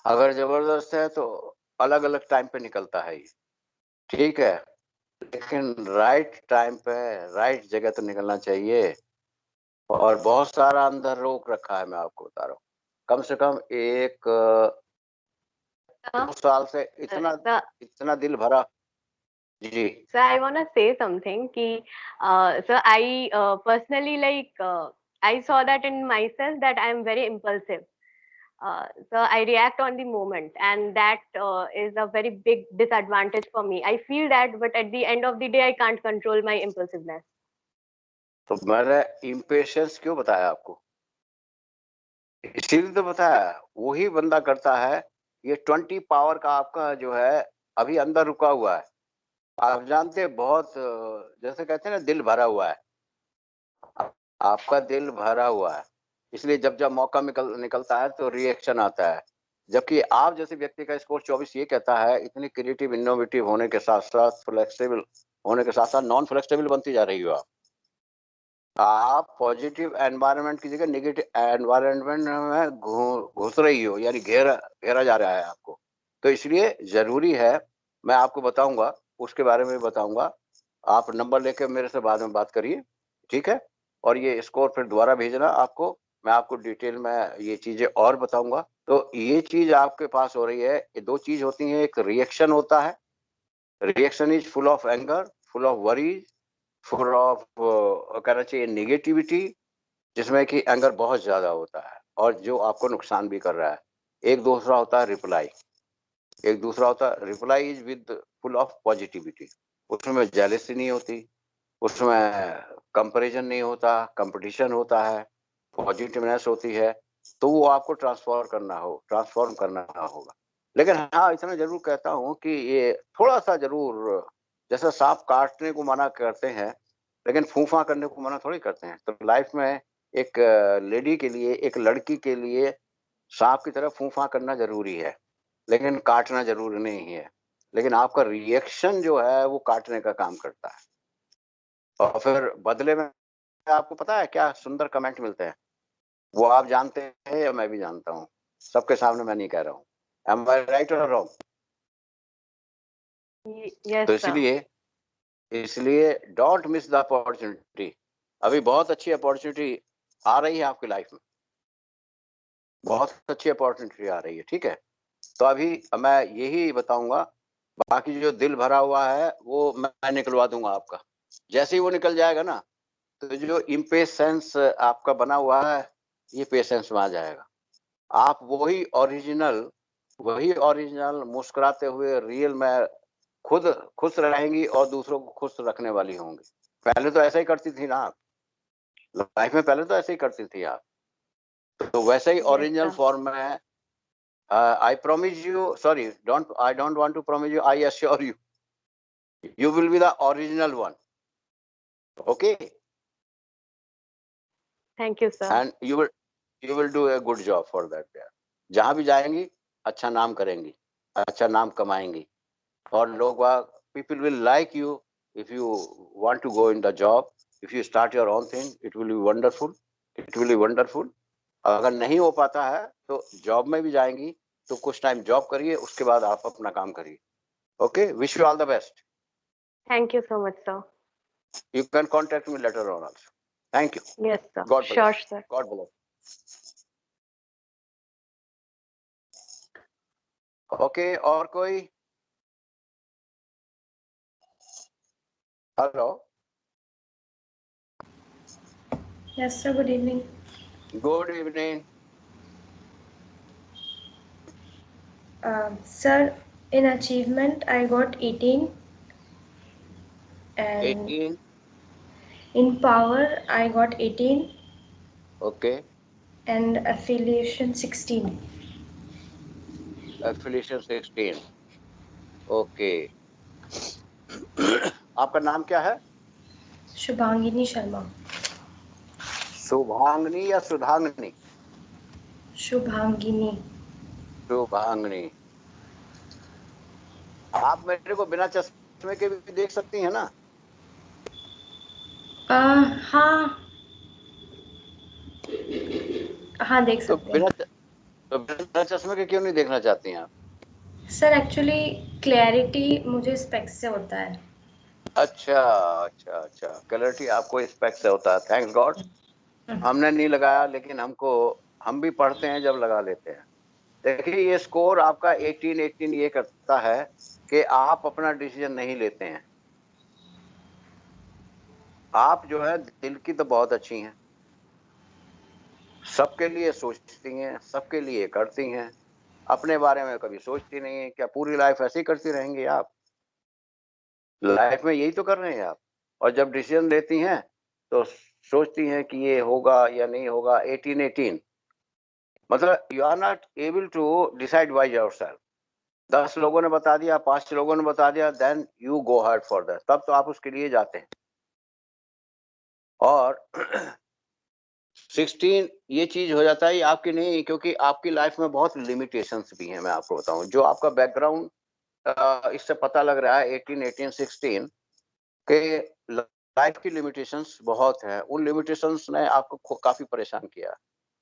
अगर जबरदस्त है तो अलग अलग टाइम पे निकलता है ये, ठीक है, लेकिन राइट टाइम पे राइट जगह तो निकलना चाहिए। और बहुत सारा अंदर रोक रखा है, मैं आपको बता रहा हूँ। कम से कम एक 2 साल से इतना दिल भरा। जी So I want to say something कि so I personally I saw that in myself that I am very impulsive. So I react on the moment, and that is a very big disadvantage for me. I feel that, but at the end of the day, I can't control my impulsiveness. तो मैंने इम्पेशंस क्यों बताया आपको, इसीलिए तो बताया। वही बंदा करता है ये 20 पावर का आपका जो है अभी अंदर रुका हुआ है। आप जानते हैं बहुत जैसे कहते हैं ना, दिल भरा हुआ है, आपका दिल भरा हुआ है, इसलिए जब जब मौका निकलता है तो रिएक्शन आता है। जबकि आप जैसे व्यक्ति का स्कोर 24 ये कहता है, इतनी क्रिएटिव इनोवेटिव होने के साथ साथ फ्लेक्सिबल होने के साथ साथ नॉन फ्लेक्सिबल बनती जा रही हो आप पॉजिटिव एनवायरनमेंट की जगह नेगेटिव एनवायरनमेंट में घुस रही हो, यानी घेरा जा रहा है आपको। तो इसलिए जरूरी है, मैं आपको बताऊंगा, उसके बारे में बताऊंगा। आप नंबर लेके मेरे से बाद में बात करिए, ठीक है। और ये स्कोर फिर दोबारा भेजना आपको, मैं आपको डिटेल में ये चीजें और बताऊंगा। तो ये चीज आपके पास हो रही है, ये 2 चीज होती है। एक रिएक्शन होता है, reaction is full of anger, full of worries, full of कहना चाहिए नेगेटिविटी, जिसमें कि एंगर बहुत ज्यादा होता है और जो आपको नुकसान भी कर रहा है। एक दूसरा होता है रिप्लाई, एक दूसरा होता है reply is with full of positivity. उसमें जेलसी नहीं होती, उसमें कंपैरिजन नहीं होता, कंपटीशन होता है, पॉजिटिवनेस होती है। तो वो आपको ट्रांसफॉर्म करना होगा। लेकिन हाँ, इतना जरूर कहता हूँ कि ये थोड़ा सा जरूर, जैसे सांप काटने को मना करते हैं लेकिन फूफा करने को मना थोड़ी करते हैं। तो लाइफ में एक लेडी के लिए, एक लड़की के लिए सांप की तरह फूफा करना जरूरी है, लेकिन काटना जरूरी नहीं है। लेकिन आपका रिएक्शन जो है वो काटने का काम करता है। और फिर बदले में आपको पता है क्या सुंदर कमेंट मिलते हैं, वो आप जानते हैं या मैं भी जानता हूँ, सबके सामने मैं नहीं कह रहा हूँ। एम आई राइट और रॉन्ग? Yes, तो sir. इसलिए डोंट मिस द अपॉर्चुनिटी। अभी बहुत अच्छी अपॉर्चुनिटी आ रही है आपकी लाइफ में, बहुत अच्छी अपॉर्चुनिटी आ रही है, ठीक है। तो अभी मैं यही बताऊंगा, बाकी जो दिल भरा हुआ है वो मैं निकलवा दूंगा आपका। जैसे ही वो निकल जाएगा ना, तो जो इम्पेशेंस आपका बना हुआ है, ये पेशेंस में आ जाएगा। आप वही ओरिजिनल मुस्कुराते हुए रियल में खुद खुश रहेंगी और दूसरों को खुश रखने वाली होंगी। पहले तो ऐसा ही करती थी ना आप, लाइफ में पहले तो ऐसे ही करती थी आप। तो वैसे ही ओरिजिनल फॉर्म में I promise you, sorry, I don't want to promise you, I assure you, you will be the original one. Okay? Thank you, sir. and you will do a good job for that there. जहां भी जाएंगी अच्छा नाम करेंगी, अच्छा नाम कमाएंगी, और लोग people will like you if you want to go in the job. If you start your own thing, it will be wonderful. It will be wonderful. अगर नहीं हो पाता है तो जॉब में भी जाएंगी तो कुछ टाइम जॉब करिए, उसके बाद आप अपना काम करिए. Okay, wish you all the best. Thank you so much, sir. You can contact me later on also. Thank you. Yes, sir. God bless. Sure, sir. God bless. Okay, और कोई? Hello. Yes, sir. Good evening. Good evening. Sir, in achievement, I got 18. And 18. in power, I got 18. Okay. And affiliation 16. Affiliation 16. Okay. आपका नाम क्या है? Shubhangini Sharma. शुभांगनी या सुधांगनी? Shubhangini. शुभांगनी. आप मेरे को बिना चश्मे के भी देख सकती हैं ना? हाँ देख तो सकते हैं. बिना चश्मे के क्यों नहीं देखना चाहती हैं आप? सर एक्चुअली क्लैरिटी मुझे स्पेक्स से होता है. अच्छा अच्छा अच्छा, क्लैरिटी आपको स्पेक्स से होता है. Thanks God. हमने नहीं लगाया, लेकिन हम भी पढ़ते हैं जब लगा लेते हैं. देखिए ये स्कोर आपका 18 ये करता है कि आप अपना डिसीजन नहीं लेते हैं. आप जो है दिल की तो बहुत अच्छी हैं, सबके लिए सोचती हैं, सबके लिए करती हैं, अपने बारे में कभी सोचती नहीं है. क्या पूरी लाइफ ऐसे ही करती रहेंगी आप? लाइफ में यही तो कर रहे हैं आप. और जब डिसीजन लेती हैं तो सोचती हैं कि ये होगा या नहीं होगा. 18 मतलब you are not able to decide by yourself. 10 लोगों ने बता दिया, 5 लोगों ने बता दिया, then you go hard for that. तब तो आप उसके लिए जाते हैं. और 16 ये चीज हो जाता है, ये आपकी नहीं, क्योंकि आपकी लाइफ में बहुत लिमिटेशंस भी हैं. मैं आपको बताऊं, जो आपका बैकग्राउंड इससे पता लग रहा है 18 16 के लाइफ की लिमिटेशंस बहुत है. उन लिमिटेशंस ने आपको काफी परेशान किया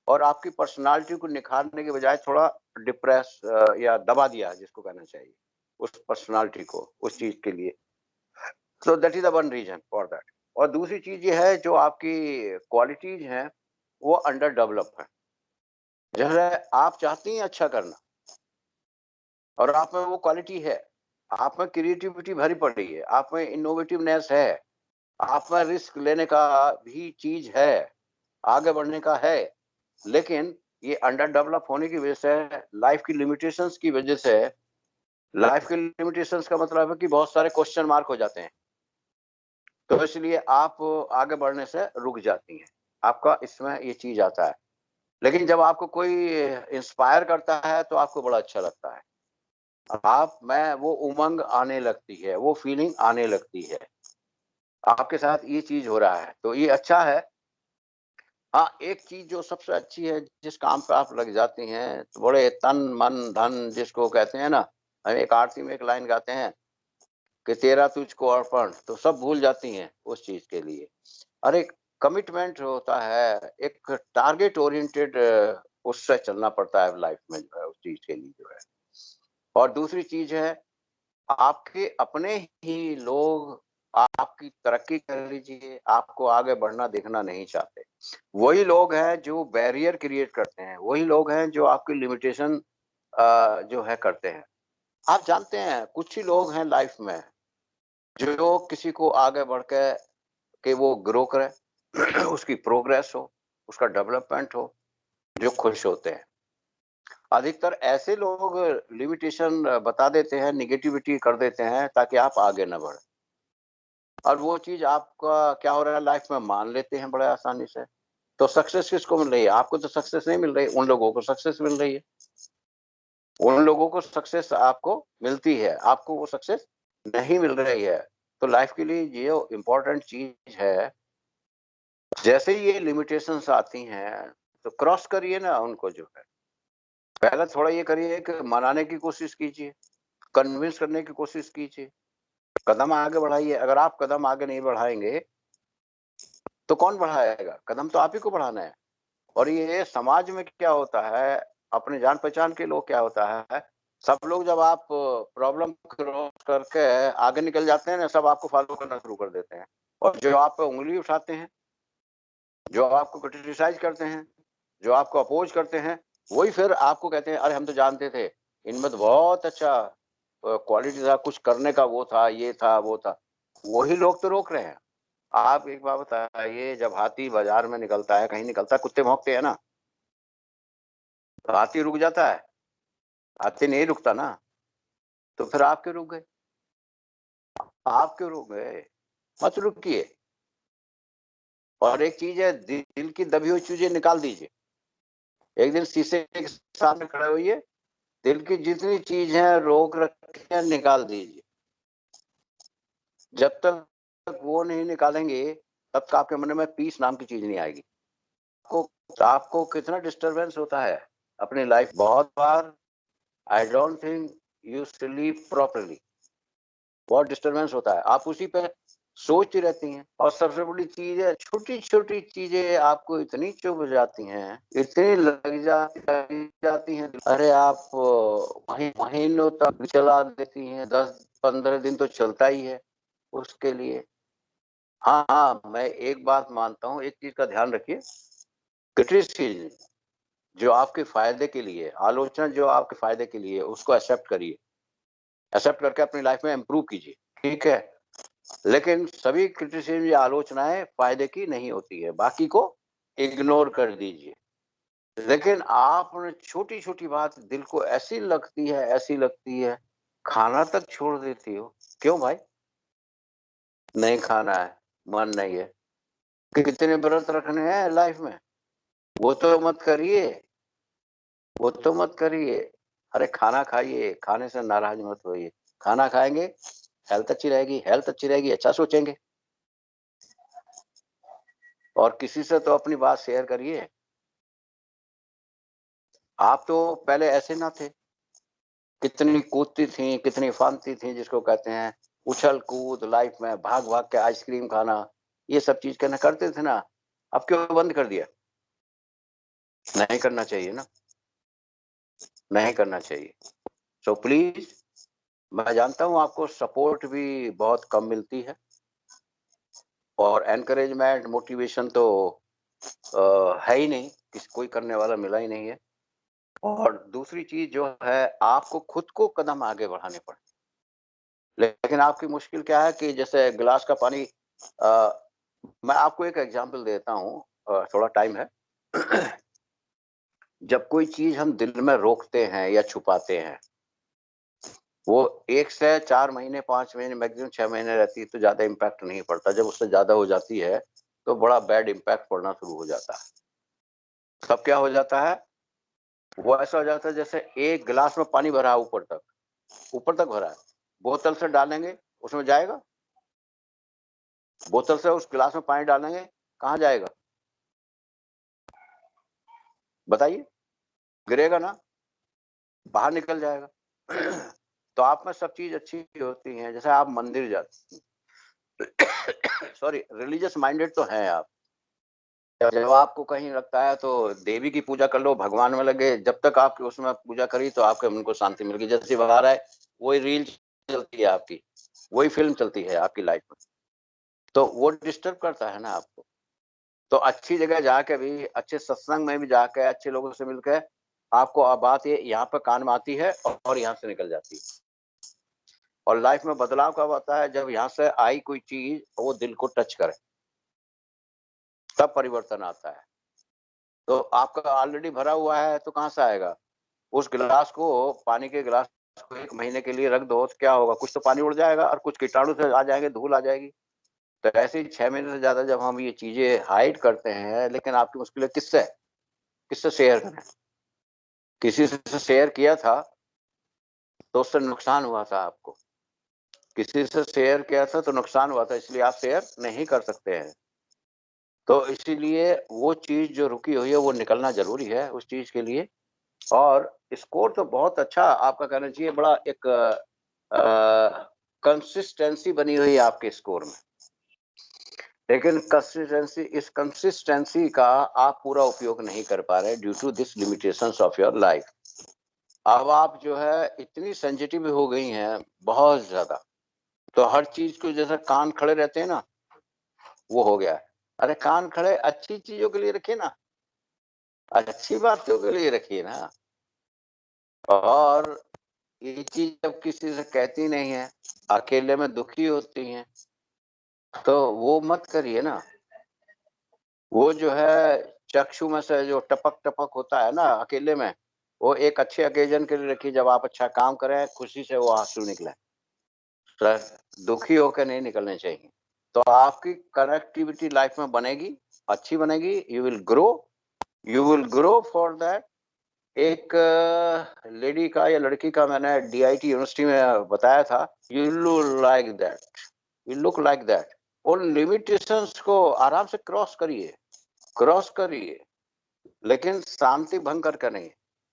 और आपकी पर्सनालिटी को निखारने के बजाय थोड़ा डिप्रेस या दबा दिया, जिसको कहना चाहिए, उस पर्सनालिटी को, उस चीज के लिए. So that is the one reason for that. और दूसरी चीज ये है, जो आपकी क्वालिटीज हैं वो अंडर डेवलप है. जैसे आप चाहती हैं अच्छा करना और आप में वो क्वालिटी है, आप में क्रिएटिविटी भरी पड़ी है, आप में इनोवेटिवनेस है, आप में रिस्क लेने का भी चीज है, आगे बढ़ने का है, लेकिन ये अंडर डेवलप होने की वजह से, लाइफ की लिमिटेशंस की वजह से, लाइफ की लिमिटेशंस का मतलब है कि बहुत सारे क्वेश्चन मार्क हो जाते हैं, तो इसलिए आप आगे बढ़ने से रुक जाती हैं. आपका इसमें ये चीज आता है. लेकिन जब आपको कोई इंस्पायर करता है तो आपको बड़ा अच्छा लगता है. आप में वो उमंग आने लगती है, वो फीलिंग आने लगती है. आपके साथ ये चीज हो रहा है तो ये अच्छा है. हाँ, एक चीज जो सबसे अच्छी है, जिस काम पे आप लग जाती हैं तो बड़े तन मन धन जिसको कहते हैं ना, हम एक आरती में एक लाइन गाते हैं कि तेरा तुझको अर्पण, तो सब भूल जाती हैं उस चीज के लिए. और एक कमिटमेंट होता है, एक टारगेट ओरिएंटेड, उससे चलना पड़ता है लाइफ में जो है, उस चीज के लिए जो है. और दूसरी चीज है, आपके अपने ही लोग आपकी तरक्की कर लीजिए, आपको आगे बढ़ना देखना नहीं चाहते. वही लोग हैं जो बैरियर क्रिएट करते हैं, वही लोग हैं जो आपकी लिमिटेशन जो है करते हैं. आप जानते हैं कुछ ही लोग हैं लाइफ में जो किसी को आगे बढ़ के वो ग्रो करे, उसकी प्रोग्रेस हो, उसका डेवलपमेंट हो, जो खुश होते हैं. अधिकतर ऐसे लोग लिमिटेशन बता देते हैं, निगेटिविटी कर देते हैं ताकि आप आगे न बढ़े. और वो चीज आपका क्या हो रहा है, लाइफ में मान लेते हैं बड़े आसानी से. तो सक्सेस किसको मिल रही है? आपको तो सक्सेस नहीं मिल रही, उन लोगों को सक्सेस मिल रही है. उन लोगों को सक्सेस आपको मिलती है, आपको वो सक्सेस नहीं मिल रही है. तो लाइफ के लिए ये इम्पोर्टेंट चीज है, जैसे ही ये लिमिटेशंस आती हैं तो क्रॉस करिए ना उनको, जो है पहले थोड़ा ये करिए कि मनाने की कोशिश कीजिए, कन्विंस करने की कोशिश कीजिए, कदम आगे बढ़ाइए। अगर आप कदम आगे नहीं बढ़ाएंगे तो कौन बढ़ाएगा? कदम तो आप ही को बढ़ाना है। और ये समाज में क्या होता है, अपने जान पहचान के लोग क्या होता है, सब लोग जब आप प्रॉब्लम क्रॉस करके आगे निकल जाते हैं ना, सब आपको फॉलो करना शुरू कर देते हैं। और जो आप पे उंगली उठाते हैं, जो आपको क्रिटिसाइज करते हैं, जो आपको अपोज करते हैं, वही फिर आपको कहते हैं अरे हम तो जानते थे, इनमें तो बहुत अच्छा क्वालिटी था, कुछ करने का वो था, ये था वो था। वही लोग तो रोक रहे हैं। आप एक बात बताइए, जब हाथी बाजार में निकलता है, कहीं निकलता है, कुत्ते भौंकते हैं ना, तो हाथी रुक जाता है? हाथी नहीं रुकता ना। तो फिर आप क्यों रुक गए? आप क्यों रुक गए? मत रुकिए। और एक चीज है, दिल की दबी हुई चीजें निकाल दीजिए। एक दिन शीशे के सामने खड़े होइए, दिल की जितनी चीज है रोक रखी है निकाल दीजिए। जब तक वो नहीं निकालेंगे तब तक आपके मन में पीस नाम की चीज नहीं आएगी। आपको कितना डिस्टरबेंस होता है अपनी लाइफ। बहुत बार I don't think you sleep properly, बहुत डिस्टरबेंस होता है, आप उसी पे सोचती रहती हैं। और सबसे बड़ी चीज है, छोटी छोटी चीजें आपको इतनी चुभ जाती हैं, इतनी लग जाती हैं। अरे आप महीनों तक चला देती हैं, 10-15 दिन तो चलता ही है उसके लिए। हाँ हाँ, मैं एक बात मानता हूँ, एक चीज का ध्यान रखिए, क्रिटिसिज्म जो आपके फायदे के लिए, आलोचना जो आपके फायदे के लिए, उसको एक्सेप्ट करिए, एक्सेप्ट करके अपनी लाइफ में इंप्रूव कीजिए, ठीक है। लेकिन सभी क्रिटिसिज्म या आलोचनाएं फायदे की नहीं होती है, बाकी को इग्नोर कर दीजिए। लेकिन आपने छोटी छोटी बात दिल को ऐसी लगती है, ऐसी लगती है, खाना तक छोड़ देती हो। क्यों भाई? नहीं खाना है, मन नहीं है। कितने व्रत रखने हैं लाइफ में, वो तो मत करिए, वो तो मत करिए। अरे खाना खाइए, खाने से नाराज मत होइए। खाना खाएंगे, हेल्थ अच्छी रहेगी, हेल्थ अच्छी रहेगी, अच्छा सोचेंगे। और किसी से तो अपनी बात शेयर करिए। आप तो पहले ऐसे ना थे, कितनी कूदती थी, कितनी फांदती थी, जिसको कहते हैं उछल कूद, लाइफ में भाग भाग के आइसक्रीम खाना, ये सब चीज करना करते थे ना। अब क्यों बंद कर दिया? नहीं करना चाहिए ना, नहीं करना चाहिए। सो प्लीज, मैं जानता हूँ आपको सपोर्ट भी बहुत कम मिलती है, और एनकरेजमेंट, मोटिवेशन तो है ही नहीं, कोई करने वाला मिला ही नहीं है। और दूसरी चीज जो है, आपको खुद को कदम आगे बढ़ाने पड़े। लेकिन आपकी मुश्किल क्या है कि जैसे गिलास का पानी, मैं आपको एक एग्जांपल देता हूँ, थोड़ा टाइम है। जब कोई चीज हम दिल में रोकते हैं या छुपाते हैं, वो 1 से 4 महीने, 5 महीने, मैक्सिमम 6 महीने रहती है तो ज्यादा इम्पैक्ट नहीं पड़ता। जब उससे ज्यादा हो जाती है तो बड़ा बैड इम्पैक्ट पड़ना शुरू हो जाता है। तब क्या हो जाता है, वो ऐसा हो जाता है जैसे एक गिलास में पानी भरा है, ऊपर तक भरा है, बोतल से डालेंगे उसमें जाएगा? बोतल से उस गिलास में पानी डालेंगे, कहाँ जाएगा बताइए? गिरेगा ना, बाहर निकल जाएगा। तो आप में सब चीज अच्छी होती है, जैसे आप मंदिर जाते सॉरी, रिलीजियस माइंडेड तो हैं आप। जब आपको कहीं लगता है तो देवी की पूजा कर लो, भगवान में लगे, जब तक आपकी उसमें पूजा करी तो आपके मन को शांति मिल गई। जैसे बाहर आए, वही रील चलती है आपकी, वही फिल्म चलती है आपकी लाइफ में, तो वो डिस्टर्ब करता है ना आपको। तो अच्छी जगह जाके भी, अच्छे सत्संग में भी जाके, अच्छे लोगों से मिलकर, आपको बात ये यहाँ पे कान में आती है और यहाँ से निकल जाती है। और लाइफ में बदलाव कब आता है? जब यहाँ से आई कोई चीज वो दिल को टच करे, तब परिवर्तन आता है। तो आपका ऑलरेडी भरा हुआ है तो कहाँ से आएगा? उस गिलास को, पानी के गिलास को 1 महीने के लिए रख दो तो क्या होगा? कुछ तो पानी उड़ जाएगा और कुछ कीटाणु से आ जाएंगे, धूल आ जाएगी। तो ऐसे ही 6 महीने से ज्यादा जब हम ये चीजें हाइड करते हैं, लेकिन आपकी मुश्किल है किससे, किससे शेयर करें? किसी से शेयर किया था तो उससे नुकसान हुआ था आपको, किसी से शेयर किया था तो नुकसान हुआ था, इसलिए आप शेयर नहीं कर सकते हैं। तो इसीलिए वो चीज जो रुकी हुई है वो निकलना जरूरी है उस चीज के लिए। और स्कोर तो बहुत अच्छा आपका कहना चाहिए, बड़ा एक कंसिस्टेंसी बनी हुई है आपके स्कोर में, लेकिन कंसिस्टेंसी का आप पूरा उपयोग नहीं कर पा रहे due to this limitations of your life. अब आप जो है इतनी सेंसिटिव हो गई हैं बहुत ज्यादा, तो हर चीज को जैसे कान खड़े रहते हैं ना, वो हो गया है। अरे कान खड़े अच्छी चीजों के लिए रखिए ना, अच्छी बातों के लिए रखिए ना। और ये चीज जब किसी से कहती नहीं है, अकेले में दुखी होती हैं, तो वो मत करिए ना। वो जो है चक्षु में से जो टपक टपक होता है ना अकेले में, वो एक अच्छे ओकेजन के लिए रखिए, जब आप अच्छा काम करें खुशी से वो आंसू निकले। तो दुखी होकर नहीं निकलने चाहिए। तो आपकी कनेक्टिविटी लाइफ में बनेगी, अच्छी बनेगी। You will grow for that. एक लेडी का या लड़की का मैंने DIT यूनिवर्सिटी में बताया था, यू लुक लाइक दैट। उन लिमिटेशंस को आराम से क्रॉस करिए, लेकिन शांति भंग करके नहीं।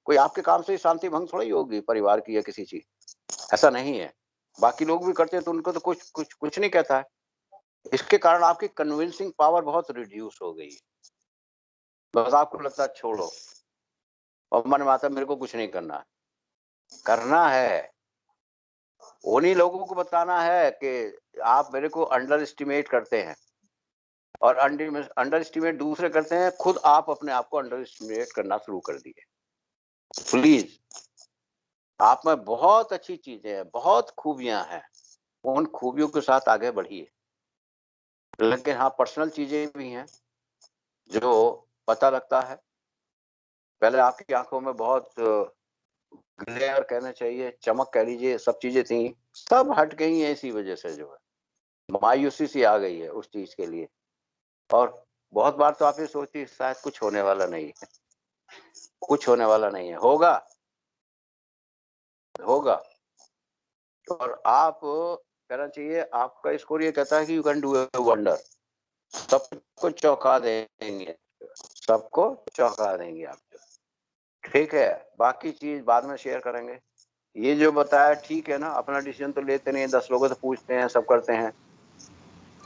कोई आपके काम से ही शांति भंग थोड़ी होगी परिवार की या किसी चीज, ऐसा नहीं है। बाकी लोग भी करते हैं तो उनको तो कुछ नहीं कहता है। इसके कारण आपकी कन्विंसिंग पावर बहुत रिड्यूस हो गई है। बस आपको लगता है छोड़ो, और मन में आता मेरे को कुछ नहीं करना है। उन्हीं लोगों को बताना है कि आप मेरे को अंडर एस्टिमेट करते हैं, और अंडर एस्टिमेट दूसरे करते हैं, खुद आप अपने आप को अंडर एस्टिमेट करना शुरू कर दिए। प्लीज, आप में बहुत अच्छी चीजें हैं, बहुत खूबियां हैं, उन खूबियों के साथ आगे बढ़िए। लेकिन हाँ, पर्सनल चीजें भी हैं जो पता लगता है। पहले आपकी आंखों में बहुत ग्लेयर कहना चाहिए, चमक कह लीजिए, सब चीजें थी, सब हट गई हैं इसी वजह से। जो है मायूसी सी आ गई है उस चीज के लिए। और बहुत बार तो आप ये सोचती शायद कुछ होने वाला नहीं है, कुछ होने वाला नहीं है, होगा। और आप कहना चाहिए, आपका स्कोर ये कहता है कि you can do a wonder. सबको चौंका देंगे आप। ठीक है, बाकी चीज बाद में शेयर करेंगे। ये जो बताया ठीक है ना, अपना डिसीजन तो लेते नहीं, 10 लोगों से पूछते हैं, सब करते हैं।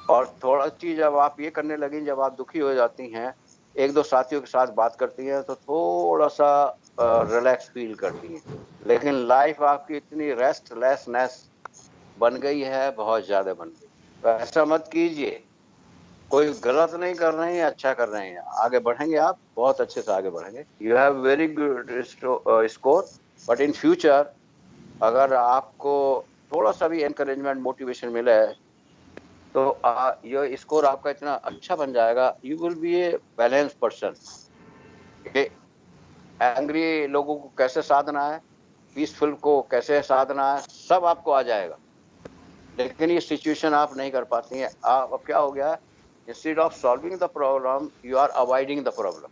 और थोड़ा चीज जब आप ये करने लगी, जब आप दुखी हो जाती हैं, 1-2 साथियों के साथ बात करती हैं, तो थोड़ा सा रिलैक्स फील करती हैं। लेकिन लाइफ आपकी इतनी रेस्टलेसनेस बन गई है, बहुत ज्यादा बन गई। तो ऐसा मत कीजिए। कोई गलत नहीं कर रहे हैं, अच्छा कर रहे हैं, आगे बढ़ेंगे, आप बहुत अच्छे से आगे बढ़ेंगे। You have very good score, but in future अगर आपको थोड़ा सा भी एनकरेजमेंट, मोटिवेशन मिले, तो ये स्कोर आपका इतना अच्छा बन जाएगा। You will be a balance person. Angry लोगों को कैसे साधना है, पीसफुल को कैसे साधना है, सब आपको आ जाएगा। लेकिन ये सिचुएशन आप नहीं कर पाती हैं। अब क्या हो गया है, instead of solving the problem you are avoiding the problem.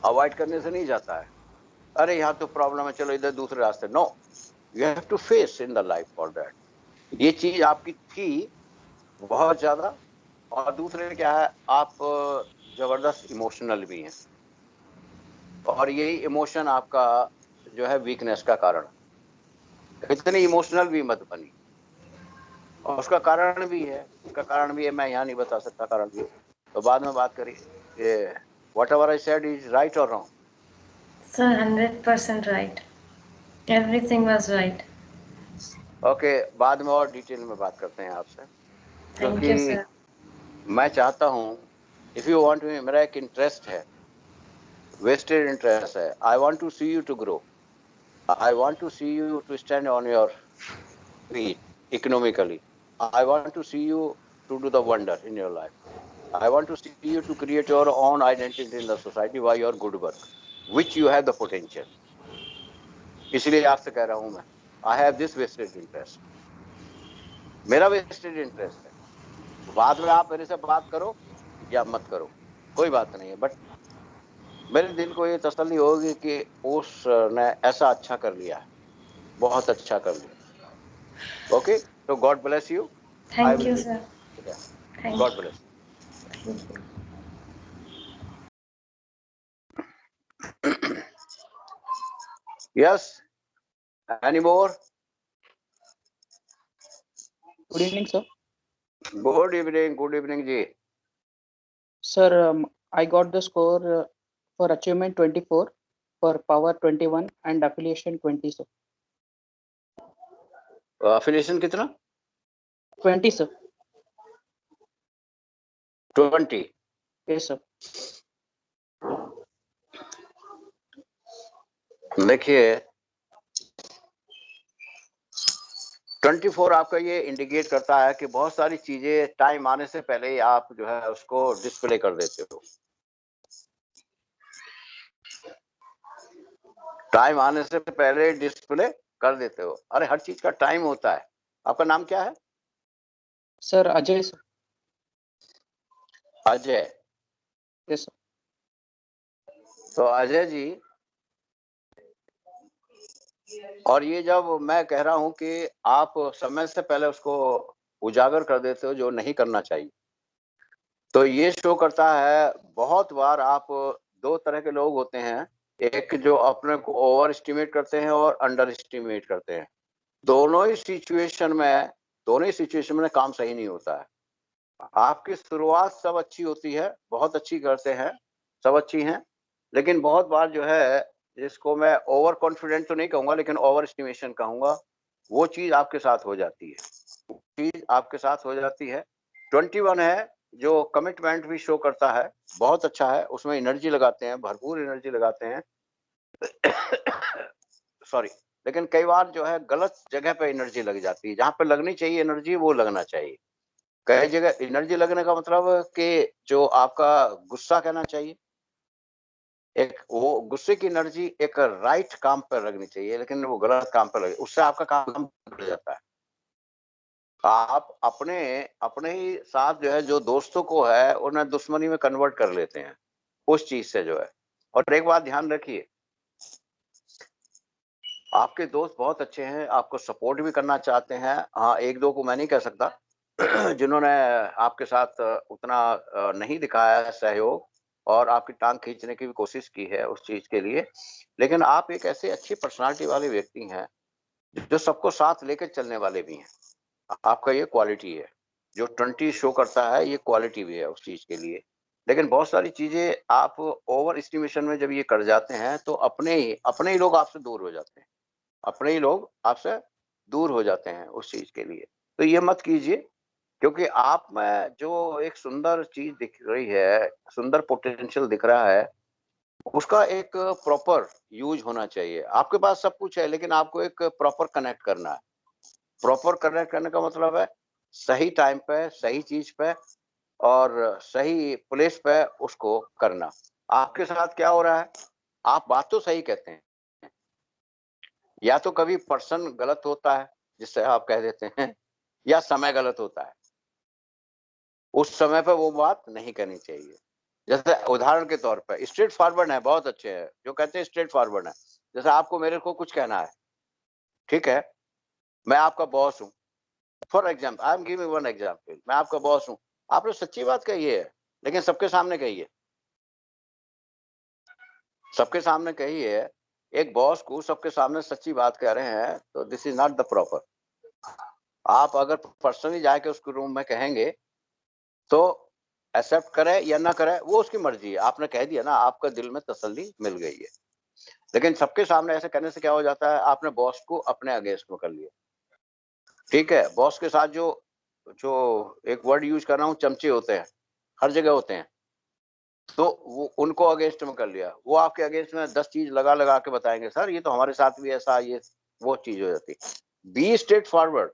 Avoid करने से नहीं जाता है, अरे यहाँ तो प्रॉब्लम है, चलो इधर दूसरे रास्ते। No, you have to face in the life for that. ये चीज आपकी थी बहुत ज्यादा। और दूसरे क्या है, आप जबरदस्त इमोशनल भी हैं, और यही इमोशन आपका जो है वीकनेस का कारण। इतनी इमोशनल भी मत बनी। और उसका कारण भी है, मैं यहाँ नहीं बता सकता कारण भी है, तो बाद में बात करिए। whatever I said is right or wrong? Sir, 100% right. Everything was right. Okay, बाद में और डिटेल में बात करते हैं आपसे, Thank you, क्योंकि sir. मैं चाहता हूँ, इफ यू वांट मी, मेरा एक इंटरेस्ट है, वेस्टेड इंटरेस्ट है। I want to see you to grow, I want to see you to stand on your feet economically, I want to see you to do the wonder in your life, I want to see you to create your own identity in the society by your good work, which you have the potential. इसलिए आपसे कह रहा हूं मैं, I have this vested interest. मेरा vested interest है। बाद में आप मेरे से बात करो या मत करो, कोई बात नहीं है, बट मेरे दिल को ये तसल्ली होगी कि उसने ऐसा अच्छा कर लिया है, बहुत अच्छा कर लिया। ओके, तो God bless you. Thank you, sir. Thank God you. Bless. Thank you. Yes. Any more? Good evening, sir. Good evening. Good evening, ji. Sir, I got the score for achievement 24, for power 21 and affiliation 20, sir. Affiliation कितना? 20, sir. 20. Yes, sir. देखिए 24 आपका ये इंडिकेट करता है कि बहुत सारी चीजें टाइम आने से पहले ही आप जो है उसको डिस्प्ले कर देते हो। टाइम आने से पहले डिस्प्ले कर देते हो। अरे हर चीज का टाइम होता है। आपका नाम क्या है? Sir, Ajay, sir. Ajay. Yes, sir. तो अजय जी, और ये जब मैं कह रहा हूं कि आप समय से पहले उसको उजागर कर देते हो जो नहीं करना चाहिए, तो ये शो करता है बहुत बार आप दो तरह के लोग होते हैं, एक जो अपने को ओवर एस्टिमेट करते हैं और अंडर एस्टिमेट करते हैं। दोनों ही सिचुएशन में काम सही नहीं होता है। आपकी शुरुआत सब अच्छी होती है, बहुत अच्छी करते हैं, सब अच्छी हैं, लेकिन बहुत बार जो है, जिसको मैं ओवर कॉन्फिडेंट तो नहीं कहूंगा लेकिन ओवर एस्टिमेशन कहूंगा, वो चीज आपके साथ हो जाती है। 21 है जो कमिटमेंट भी शो करता है, बहुत अच्छा है, उसमें एनर्जी लगाते हैं, भरपूर एनर्जी लगाते हैं। सॉरी, लेकिन कई बार जो है गलत जगह पे एनर्जी लग जाती है। जहां पे लगनी चाहिए एनर्जी वो लगना चाहिए। कई जगह एनर्जी लगने का मतलब कि जो आपका गुस्सा कहना चाहिए, एक वो गुस्से की एनर्जी एक राइट काम पर लगनी चाहिए, लेकिन वो गलत काम पर लगे, उससे आपका काम बिगड़ जाता है। आप अपने ही साथ जो है, जो दोस्तों को है उन्हें दुश्मनी में कन्वर्ट कर लेते हैं उस चीज से जो है। और एक बात ध्यान रखिए, आपके दोस्त बहुत अच्छे हैं, आपको सपोर्ट भी करना चाहते हैं। हाँ, एक दो को मैं नहीं कह सकता जिन्होंने आपके साथ उतना नहीं दिखाया है सहयोग और आपकी टांग खींचने की भी कोशिश की है उस चीज के लिए, लेकिन आप एक ऐसे अच्छी पर्सनालिटी वाले व्यक्ति हैं जो सबको साथ लेकर चलने वाले भी हैं। आपका ये क्वालिटी है, जो 20 शो करता है, ये क्वालिटी भी है उस चीज के लिए। लेकिन बहुत सारी चीजें आप ओवर एस्टिमेशन में जब ये कर जाते हैं तो अपने ही लोग आपसे दूर हो जाते हैं, अपने ही लोग आपसे दूर हो जाते हैं उस चीज के लिए। तो ये मत कीजिए, क्योंकि आप में जो एक सुंदर चीज दिख रही है, सुंदर पोटेंशियल दिख रहा है, उसका एक प्रॉपर यूज होना चाहिए। आपके पास सब कुछ है, लेकिन आपको एक प्रॉपर कनेक्ट करना है। प्रॉपर कनेक्ट करने का मतलब है सही टाइम पे, सही चीज पे और सही प्लेस पे उसको करना। आपके साथ क्या हो रहा है, आप बात तो सही कहते हैं, या तो कभी पर्सन गलत होता है जिससे आप कह देते हैं, या समय गलत होता है, उस समय पे वो बात नहीं करनी चाहिए। जैसे उदाहरण के तौर पे स्ट्रेट फॉरवर्ड है, बहुत अच्छे हैं जो कहते हैं स्ट्रेट फॉरवर्ड है। जैसे आपको मेरे को कुछ कहना है, ठीक है, मैं आपका बॉस हूँ, for example, I am giving one example, मैं आपका बॉस हूँ, आपने सच्ची बात कही है, लेकिन सबके सामने कही है, सबके सामने कही है। एक बॉस को सबके सामने सच्ची बात कह रहे हैं, तो this is not the proper. आप अगर पर्सनली जाके उसके रूम में कहेंगे तो एक्सेप्ट करे या ना करे वो उसकी मर्जी है। आपने कह दिया ना, आपका दिल में तसल्ली मिल गई है। लेकिन सबके सामने ऐसे करने से क्या हो जाता है, आपने बॉस को अपने अगेंस्ट में कर लिया। ठीक है, बॉस के साथ जो जो एक वर्ड यूज कर रहा हूँ, चमचे होते हैं, हर जगह होते हैं, तो वो उनको अगेंस्ट में कर लिया। वो आपके अगेंस्ट में 10 चीज लगा लगा के बताएंगे, सर ये तो हमारे साथ भी ऐसा, ये वो चीज हो जाती है। Be straight forward,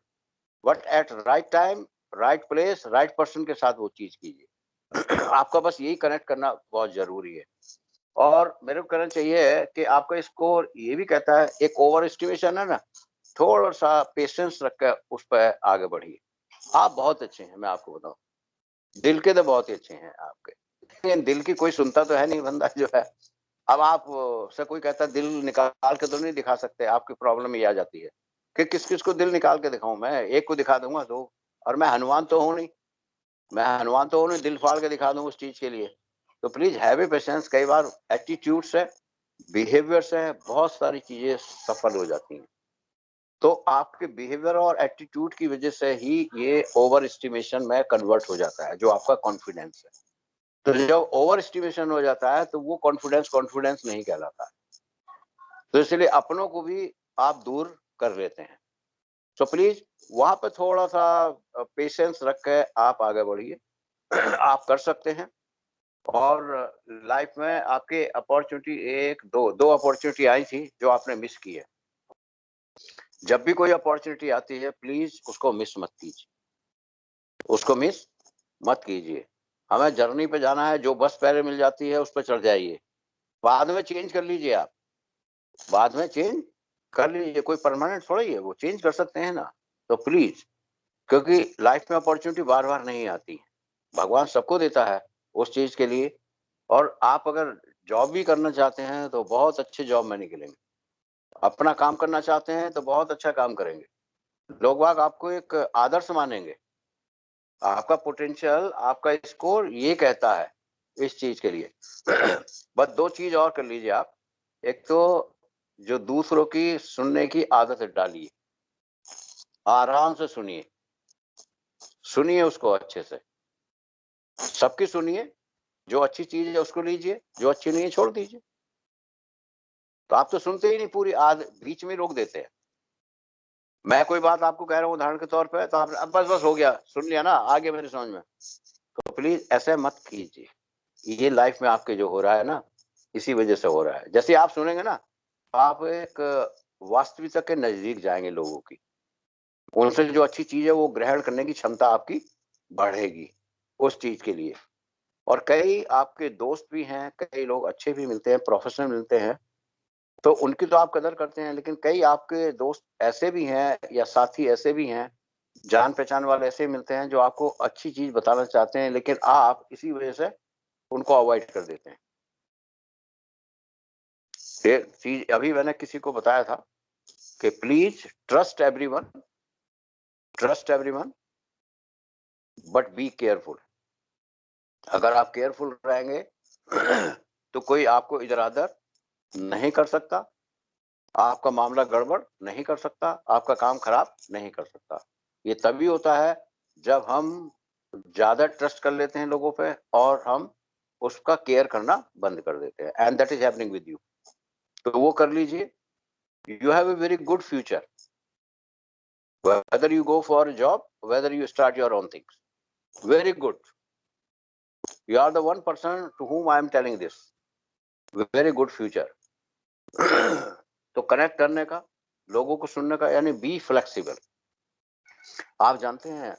but at right time, right place, right person के साथ वो चीज कीजिए। आपका बस यही कनेक्ट करना बहुत जरूरी है। और मेरे को कहना चाहिए कि आपका स्कोर ये भी कहता है, एक ओवर एस्टिमेशन है ना, थोड़ा सा पेशेंस रखकर उस पर आगे बढ़िए। आप बहुत अच्छे हैं, मैं आपको बताऊं, दिल के तो बहुत ही अच्छे हैं आपके, लेकिन दिल की कोई सुनता तो है नहीं बंदा जो है। अब आप से कोई कहता है दिल निकाल के तो नहीं दिखा सकते, आपकी प्रॉब्लम ये आ जाती है कि किस किस को दिल निकाल के दिखाऊं। मैं एक को दिखा दूंगा दो, और मैं हनुमान तो हूं नहीं, दिल फाड़ के दिखा दूं उस चीज के लिए। तो प्लीज हैव ए पेशेंस। कई बार एटीट्यूड से बिहेवियर से बहुत सारी चीजें सफल हो जाती हैं। तो आपके बिहेवियर और एटीट्यूड की वजह से ही ये ओवर एस्टिमेशन में कन्वर्ट हो जाता है, जो आपका कॉन्फिडेंस है। तो जब ओवर एस्टिमेशन हो जाता है तो वो कॉन्फिडेंस नहीं कहलाता है। तो इसलिए अपनों को भी आप दूर कर लेते हैं। तो प्लीज वहां पे थोड़ा सा पेशेंस रख के आप आगे बढ़िए। आप कर सकते हैं। और लाइफ में आपके अपॉर्चुनिटी दो अपॉर्चुनिटी आई थी जो आपने मिस की है। जब भी कोई अपॉर्चुनिटी आती है प्लीज उसको मिस मत कीजिए, उसको मिस मत कीजिए। हमें जर्नी पे जाना है, जो बस पहले मिल जाती है उस पर चढ़ जाइए, बाद में चेंज कर लीजिए। आप बाद में चेंज कर लीजिए, कोई परमानेंट थोड़ा ही है, वो चेंज कर सकते हैं ना। तो प्लीज, क्योंकि लाइफ में अपॉर्चुनिटी बार बार नहीं आती है, भगवान सबको देता है उस चीज के लिए। और आप अगर जॉब भी करना चाहते हैं तो बहुत अच्छे जॉब में निकलेंगे, अपना काम करना चाहते हैं तो बहुत अच्छा काम करेंगे, लोग बाग आपको एक आदर्श मानेंगे। आपका पोटेंशियल, आपका स्कोर ये कहता है इस चीज के लिए। बस दो चीज और कर लीजिए आप। एक तो जो दूसरों की सुनने की आदत डालिए, आराम से सुनिए, सुनिए उसको अच्छे से, सबकी सुनिए। जो अच्छी चीज है उसको लीजिए, जो अच्छी नहीं है छोड़ दीजिए। तो आप तो सुनते ही नहीं, पूरी बीच में रोक देते हैं। मैं कोई बात आपको कह रहा हूँ उदाहरण के तौर पे, तो आपने अब बस हो गया, सुन लिया ना, आगे मेरे समझ में। तो प्लीज ऐसे मत कीजिए। ये लाइफ में आपके जो हो रहा है ना, इसी वजह से हो रहा है। जैसे आप सुनेंगे ना, आप एक वास्तविकता के नजदीक जाएंगे लोगों की, उनसे जो अच्छी चीज है वो ग्रहण करने की क्षमता आपकी बढ़ेगी उस चीज के लिए। और कई आपके दोस्त भी हैं, कई लोग अच्छे भी मिलते हैं, प्रोफेशनल मिलते हैं, तो उनकी तो आप कदर करते हैं। लेकिन कई आपके दोस्त ऐसे भी हैं या साथी ऐसे भी हैं, जान पहचान वाले ऐसे मिलते हैं जो आपको अच्छी चीज बताना चाहते हैं, लेकिन आप इसी वजह से उनको अवॉइड कर देते हैं। ये चीज अभी मैंने किसी को बताया था कि please trust everyone but be careful. अगर आप केयरफुल रहेंगे तो कोई आपको इधर उधर नहीं कर सकता, आपका मामला गड़बड़ नहीं कर सकता, आपका काम खराब नहीं कर सकता। ये तभी होता है जब हम ज्यादा ट्रस्ट कर लेते हैं लोगों पे और हम उसका केयर करना बंद कर देते हैं। And that is happening with you. तो वो कर लीजिए। You have a very good future, whether you go for a job, whether you start your own things. Very good. You are the one person to whom I am telling this. Very good future. तो कनेक्ट करने का, लोगों को सुनने का, यानी बी फ्लेक्सिबल। आप जानते हैं,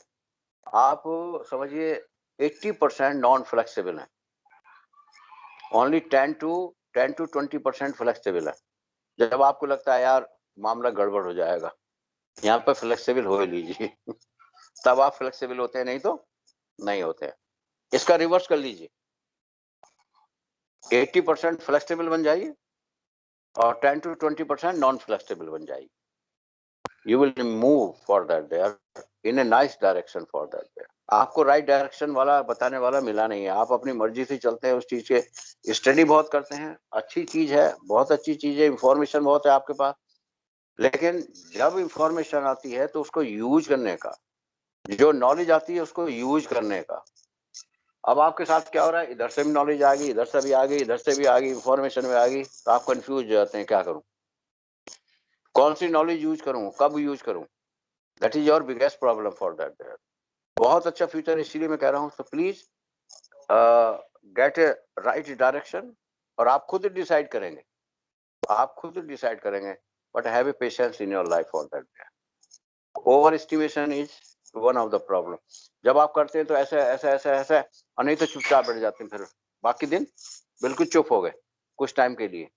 आप समझिए 80% नॉन फ्लेक्सिबल है, ओनली 10 to 20% फ्लेक्सिबल है। जब आपको लगता है यार मामला गड़बड़ हो जाएगा, यहाँ पर फ्लेक्सिबल हो लीजिए तब आप फ्लेक्सिबल होते हैं, नहीं तो नहीं होते हैं। इसका रिवर्स कर लीजिए, 80% फ्लेक्सिबल बन जाइए और 10 to 20% नॉन फ्लेक्सिबल बन जाइए। You will move for that there in a nice direction for that there. आपको राइट डायरेक्शन वाला बताने वाला मिला नहीं है, आप अपनी मर्जी से चलते हैं, उस चीज के स्टडी बहुत करते हैं, अच्छी चीज है, बहुत अच्छी चीज है, इंफॉर्मेशन बहुत है आपके पास। लेकिन जब इंफॉर्मेशन आती है तो उसको यूज करने का, जो नॉलेज आती है उसको यूज करने का। अब आपके साथ क्या हो रहा है, इधर से भी नॉलेज आ गई, इधर से भी आ गई, इधर से भी आ गई, इंफॉर्मेशन में आ गई, तो आप कंफ्यूज हो जाते हैं, क्या करूं, कौन सी नॉलेज यूज करूं, कब यूज करूं। That is your biggest problem for that. बहुत अच्छा फ्यूचर, इसीलिए मैं कह रहा हूं। तो please get A right direction, और आप खुद डिसाइड करेंगे, आप खुद डिसाइड करेंगे, but have a patience in your life for that. Over estimation is one of the problem. जब आप करते हैं तो ऐसे ऐसे ऐसे ऐसे, और नहीं तो चुपचाप बैठ जाते हैं, फिर बाकी दिन बिल्कुल चुप हो गए कुछ टाइम के लिए।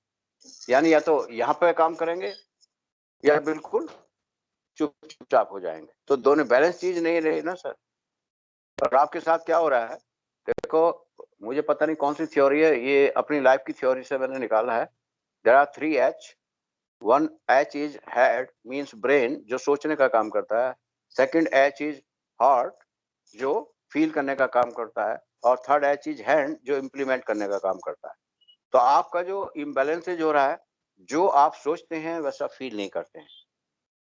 यानी या तो यहाँ पे काम करेंगे या बिल्कुल चुपचाप हो जाएंगे, तो दोनों बैलेंस चीज नहीं रही ना सर। और आपके साथ क्या हो रहा है, देखो, मुझे पता नहीं कौन सी थ्योरी है, ये अपनी लाइफ की थ्योरी से मैंने निकाला है। There are 3 H। 1 H is head, means brain, जो सोचने का काम करता है। सेकंड H इज हार्ट, जो फील करने का काम करता है। और थर्ड H इज हैंड, जो इम्प्लीमेंट करने का काम करता है। तो आपका जो इम्बैलेंसेज हो रहा है, जो आप सोचते हैं वैसा फील नहीं करते हैं,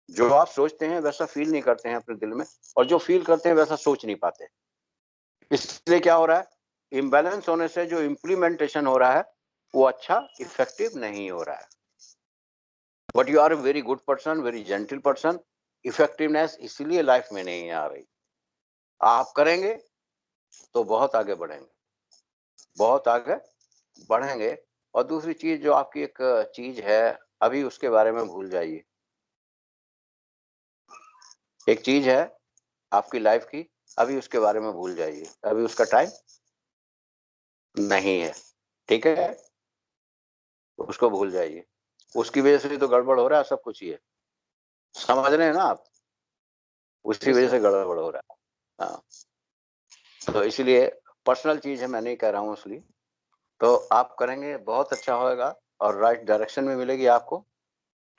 जो आप सोचते हैं वैसा फील नहीं करते हैं अपने दिल में, और जो फील करते हैं वैसा सोच नहीं पाते। इसलिए क्या हो रहा है, इम्बैलेंस होने से जो इम्प्लीमेंटेशन हो रहा है वो अच्छा इफेक्टिव नहीं हो रहा है। But you are a very good person, very gentle person, effectiveness इसीलिए लाइफ में नहीं आ रही। आप करेंगे तो बहुत आगे बढ़ेंगे, बहुत आगे बढ़ेंगे। और दूसरी चीज जो आपकी एक चीज है, अभी उसके बारे में भूल जाइए। एक चीज है आपकी लाइफ की, अभी उसके बारे में भूल जाइए, अभी उसका टाइम नहीं है, ठीक है, उसको भूल जाइए। उसकी वजह से तो गड़बड़ हो रहा है सब कुछ, ये समझ रहे हैं ना आप, उसकी वजह से गड़बड़ हो रहा है। हाँ, तो इसलिए पर्सनल चीज है, मैं नहीं कह रहा हूँ इसलिए। तो आप करेंगे बहुत अच्छा होएगा और राइट डायरेक्शन में मिलेगी आपको,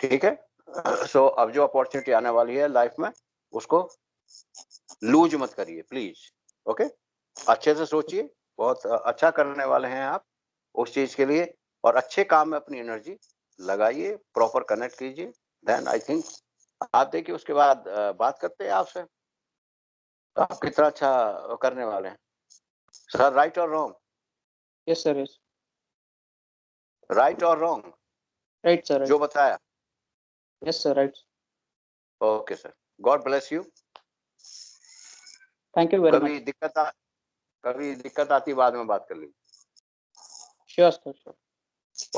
ठीक है। सो अब जो अपॉर्चुनिटी आने वाली है लाइफ में, उसको लूज मत करिए प्लीज, ओके। अच्छे से सोचिए, बहुत अच्छा करने वाले हैं आप उस चीज के लिए, और अच्छे काम में अपनी एनर्जी लगाइए, प्रॉपर कनेक्ट कीजिए। देन आई थिंक आप देखिए उसके बाद बात करते हैं आपसे, आप कितना अच्छा करने वाले हैं। सर राइट और wrong? Yes sir, yes right और रॉन्ग? राइट सर, जो बताया। Yes sir, right. Okay sir, God bless you. Thank you very कभी मच। कभी दिक्कत आती बाद में बात कर लीजिए। Sure sir, sure.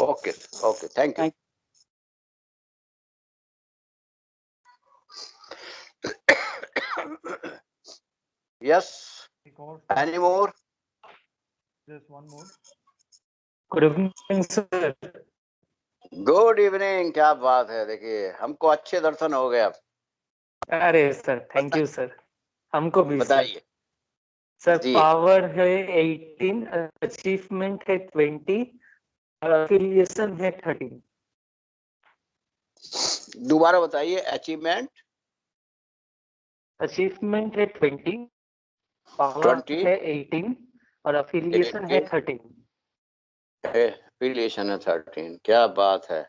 Okay okay, thank you. Yes. Any more? Just one more. Good evening sir. Good evening, क्या बात है, देखिए हमको अच्छे दर्शन हो गए अब। अरे सर थैंक यू सर, हमको भी सर। बताइए सर जी। पावर है 18, अचीवमेंट है 20 और अफिलिएशन है 13। दोबारा बताइए। अचीवमेंट है 20, पावर 20, है 18 और अफिलिएशन है 13। एफिलिएशन है 13, क्या बात है।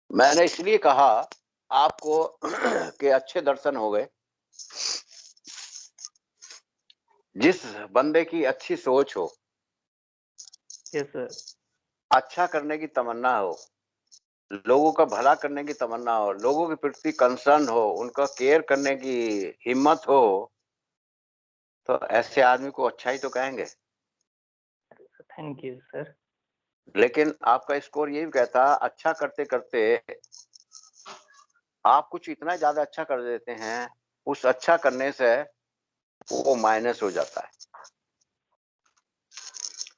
मैंने इसलिए कहा आपको कि अच्छे दर्शन हो गए। जिस बंदे की अच्छी सोच हो, यस सर, अच्छा करने की तमन्ना हो, लोगों का भला करने की तमन्ना हो, लोगों के प्रति कंसर्न हो, उनका केयर करने की हिम्मत हो, तो ऐसे आदमी को अच्छा ही तो कहेंगे। Thank you sir. लेकिन आपका स्कोर यही कहता, अच्छा करते करते आप कुछ इतना ज्यादा अच्छा कर देते हैं, उस अच्छा करने से वो माइनस हो जाता है।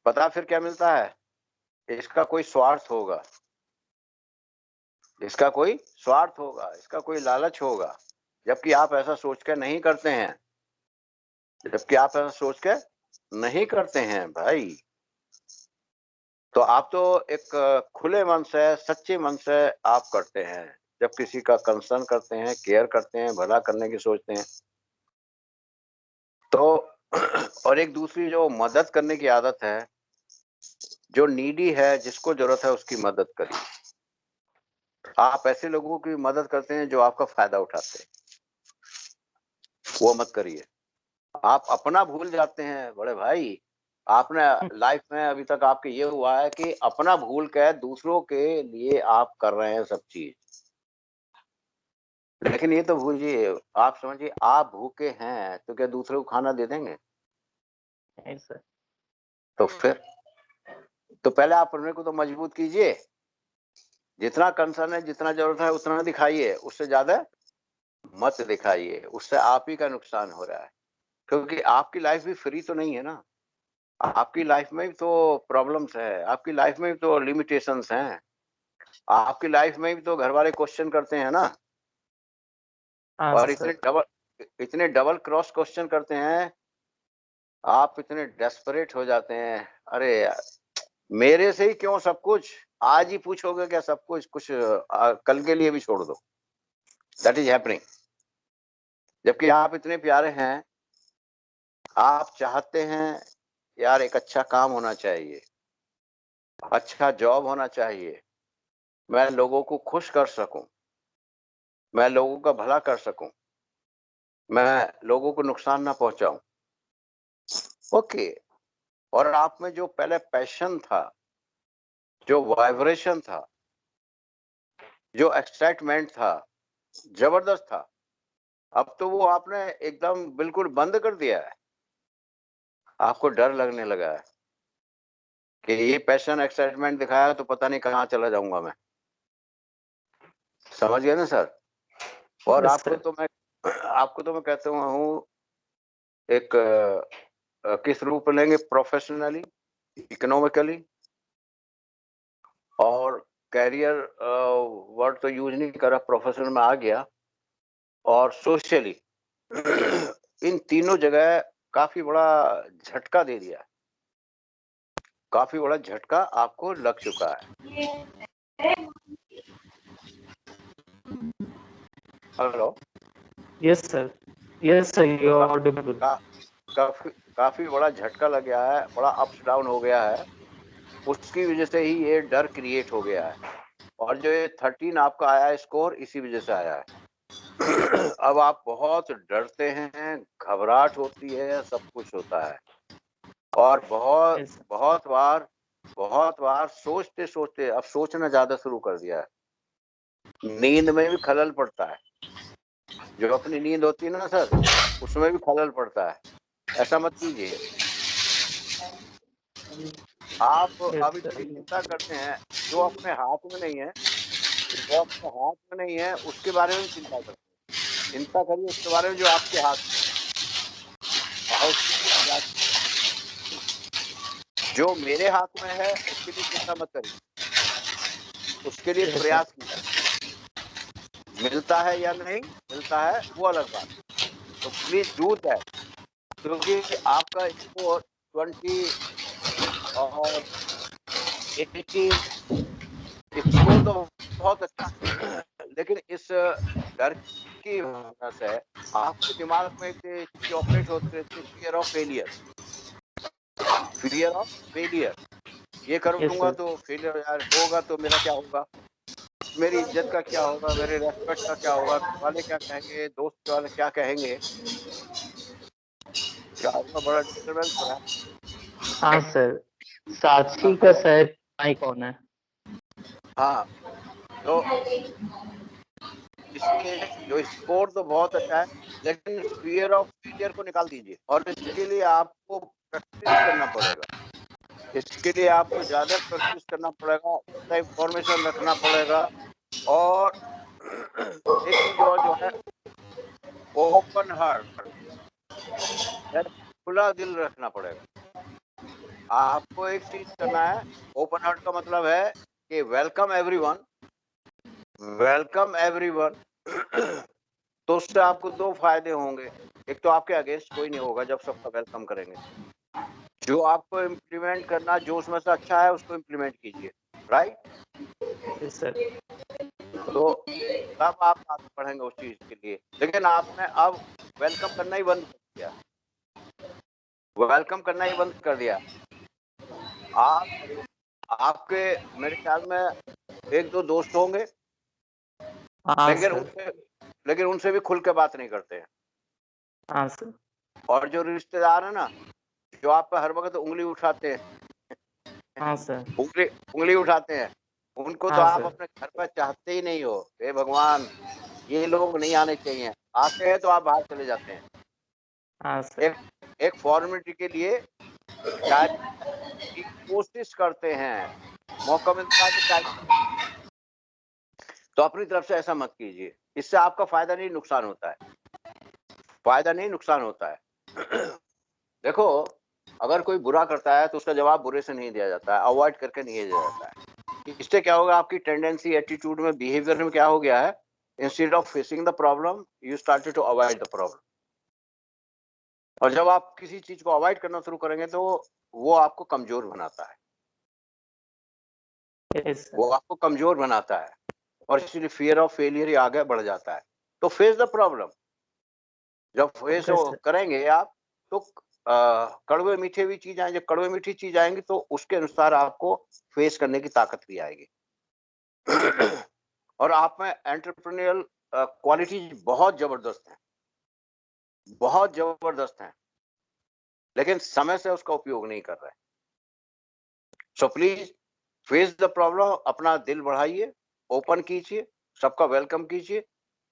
पता फिर क्या मिलता है, इसका कोई स्वार्थ होगा, इसका कोई स्वार्थ होगा, इसका कोई लालच होगा, जबकि आप ऐसा सोच के नहीं करते हैं, जबकि आप ऐसा सोच के नहीं करते हैं भाई। तो आप तो एक खुले मन से, सच्चे मन से आप करते हैं, जब किसी का कंसर्न करते हैं, केयर करते हैं, भला करने की सोचते हैं तो। और एक दूसरी जो मदद करने की आदत है, जो नीडी है, जिसको जरूरत है उसकी मदद करिए। आप ऐसे लोगों की मदद करते हैं जो आपका फायदा उठाते हैं, वो मत करिए। आप अपना भूल जाते हैं बड़े भाई। आपने लाइफ में अभी तक आपके ये हुआ है कि अपना भूल के दूसरों के लिए आप कर रहे हैं सब चीज। लेकिन ये तो भूलिए, आप समझिए आप भूखे हैं तो क्या दूसरे को खाना दे देंगे? नहीं सर। तो फिर तो पहले आप अपने को तो मजबूत कीजिए। जितना कंसर्न है, जितना जरूरत है उतना दिखाइए, उससे ज्यादा मत दिखाइए। उससे आप ही का नुकसान हो रहा है, क्योंकि आपकी लाइफ भी फ्री तो नहीं है ना। आपकी लाइफ में भी तो प्रॉब्लम्स है, आपकी लाइफ में भी तो लिमिटेशंस हैं, आपकी लाइफ में भी तो घर वाले क्वेश्चन करते हैं ना। और इतने डबल क्रॉस क्वेश्चन करते हैं, आप इतने डेस्परेट हो जाते हैं। अरे यार, मेरे से ही क्यों सब कुछ, आज ही पूछोगे क्या सब कुछ, कुछ कल के लिए भी छोड़ दो। That is happening. जबकि आप इतने प्यारे हैं, आप चाहते हैं यार एक अच्छा काम होना चाहिए, अच्छा जॉब होना चाहिए, मैं लोगों को खुश कर सकूं, मैं लोगों का भला कर सकूं, मैं लोगों को नुकसान ना पहुंचाऊं। ओके। और आप में जो पहले पैशन था, जो वाइब्रेशन था, जो एक्साइटमेंट था, जबरदस्त था, अब तो वो आपने एकदम बिल्कुल बंद कर दिया है। आपको डर लगने लगा है कि ये पैशन एक्साइटमेंट दिखाया तो पता नहीं कहाँ चला जाऊंगा मैं। समझ गए ना सर? और Yes, आपको sir. तो मैं कहता हूँ एक किस रूप में लेंगे, प्रोफेशनली, इकोनॉमिकली, और कैरियर वर्ड तो यूज नहीं करा, प्रोफेशनल में आ गया, और सोशली इन तीनों जगह काफी बड़ा झटका दे दिया, काफी बड़ा झटका आपको लग चुका है। Hello? Yes, sir. Yes, sir. You are audible. काफी बड़ा झटका लग गया है, बड़ा अप्स डाउन हो गया है, उसकी वजह से ही ये डर क्रिएट हो गया है। और जो ये 13 आपका आया है स्कोर, इसी वजह से आया है। अब आप बहुत डरते हैं, घबराहट होती है, सब कुछ होता है, और बहुत बार सोचते सोचते अब सोचना ज्यादा शुरू कर दिया है, नींद में भी खलल पड़ता है, जो अपनी नींद होती है ना सर, उसमें भी खलल पड़ता है। ऐसा मत कीजिए। आप अभी चिंता करते हैं जो अपने हाथ में नहीं है, जो अपने हाथ में नहीं है उसके बारे में चिंता करते हैं। चिंता करिए उसके बारे में जो आपके हाथ में है, और जो मेरे हाथ में है उसके लिए चिंता मत करिए, उसके लिए प्रयास कीजिए। मिलता है या नहीं मिलता है वो अलग बात, तो प्लीज डू दैट, क्योंकि आपका स्कोर 20 और 18 स्कोर तो बहुत अच्छा है, लेकिन इस डर की वजह से आपके दिमाग में एक चीज ऑपरेट होती रहती है, fear of failure. Fear of failure, ये करूंगा तो फेलियर यार होगा तो मेरा क्या होगा, मेरी इज्जत का क्या होगा, मेरे रेस्पेक्ट का क्या होगा, घर वाले क्या कहेंगे, दोस्त वाले क्या कहेंगे, क्या होगा, बड़ा डिस्टर्बेंस हो रहा है। हाँ सर, साक्षी का शायद माइक ऑन है। हाँ, तो इसके जो स्कोर तो बहुत अच्छा है, लेकिन फियर ऑफ फेलियर को निकाल दीजिए, और इसके लिए आपको प्रैक्टिस करना पड़ेगा, इसके लिए आपको ज्यादा प्रैक्टिस करना पड़ेगा, ज्यादा इंफॉर्मेशन रखना पड़ेगा, और एक चीज और जो है, ओपन हार्ट, खुला दिल रखना पड़ेगा। आपको एक चीज करना है, ओपन हार्ट का मतलब है कि वेलकम एवरीवन, वेलकम एवरीवन। तो उससे आपको दो फायदे होंगे, एक तो आपके अगेंस्ट कोई नहीं होगा जब सबका वेलकम करेंगे, जो आपको इम्प्लीमेंट करना, जो उसमें से अच्छा है उसको इम्प्लीमेंट कीजिए, राइट सर। तो तब आप आगे बढ़ेंगे उस चीज के लिए। लेकिन आपने अब वेलकम करना ही बंद कर दिया, वेलकम करना ही बंद कर दिया। आपके मेरे ख्याल में एक दो दोस्त होंगे, लेकिन उनसे भी खुल के बात नहीं करते हैं। हाँ सर। और जो रिश्तेदार है ना, जो आप पे हर वक्त उंगली उठाते हैं, हाँ सर। उंगली उठाते हैं, उनको तो आप अपने घर पर चाहते ही नहीं हो। हे भगवान, ये लोग नहीं आने चाहिए, आते हैं तो आप बाहर चले जाते हैं। हाँ सर। एक फॉर्मेलिटी के लिए की कोशिश करते हैं, मौका मिलता है तो चाय। तो अपनी तरफ से ऐसा मत कीजिए, इससे आपका फायदा नहीं नुकसान होता है, फायदा नहीं नुकसान होता है। देखो, अगर कोई बुरा करता है तो उसका जवाब बुरे से नहीं दिया जाता है, अवॉइड करके नहीं दिया जाता है। इससे क्या होगा, आपकी टेंडेंसी, एटीट्यूड में, बिहेवियर में क्या हो गया है, instead of facing the problem you started to avoid the problem. और जब आप किसी चीज को अवॉइड करना शुरू करेंगे तो वो आपको कमजोर बनाता है, वो आपको कमजोर बनाता है, और इसलिए फियर ऑफ फेलियर ही आगे बढ़ जाता है। तो फेस द प्रॉब्लम, जब फेस करेंगे आप तो कड़वे मीठे भी चीज आएंगे, जब कड़वे मीठी चीज आएंगी तो उसके अनुसार आपको फेस करने की ताकत भी आएगी। और आप में एंटरप्रेन्योरियल क्वालिटीज बहुत जबरदस्त है, बहुत जबरदस्त है, लेकिन समय से उसका उपयोग नहीं कर रहे। So please face the problem, अपना दिल बढ़ाइए, ओपन कीजिए, सबका वेलकम कीजिए।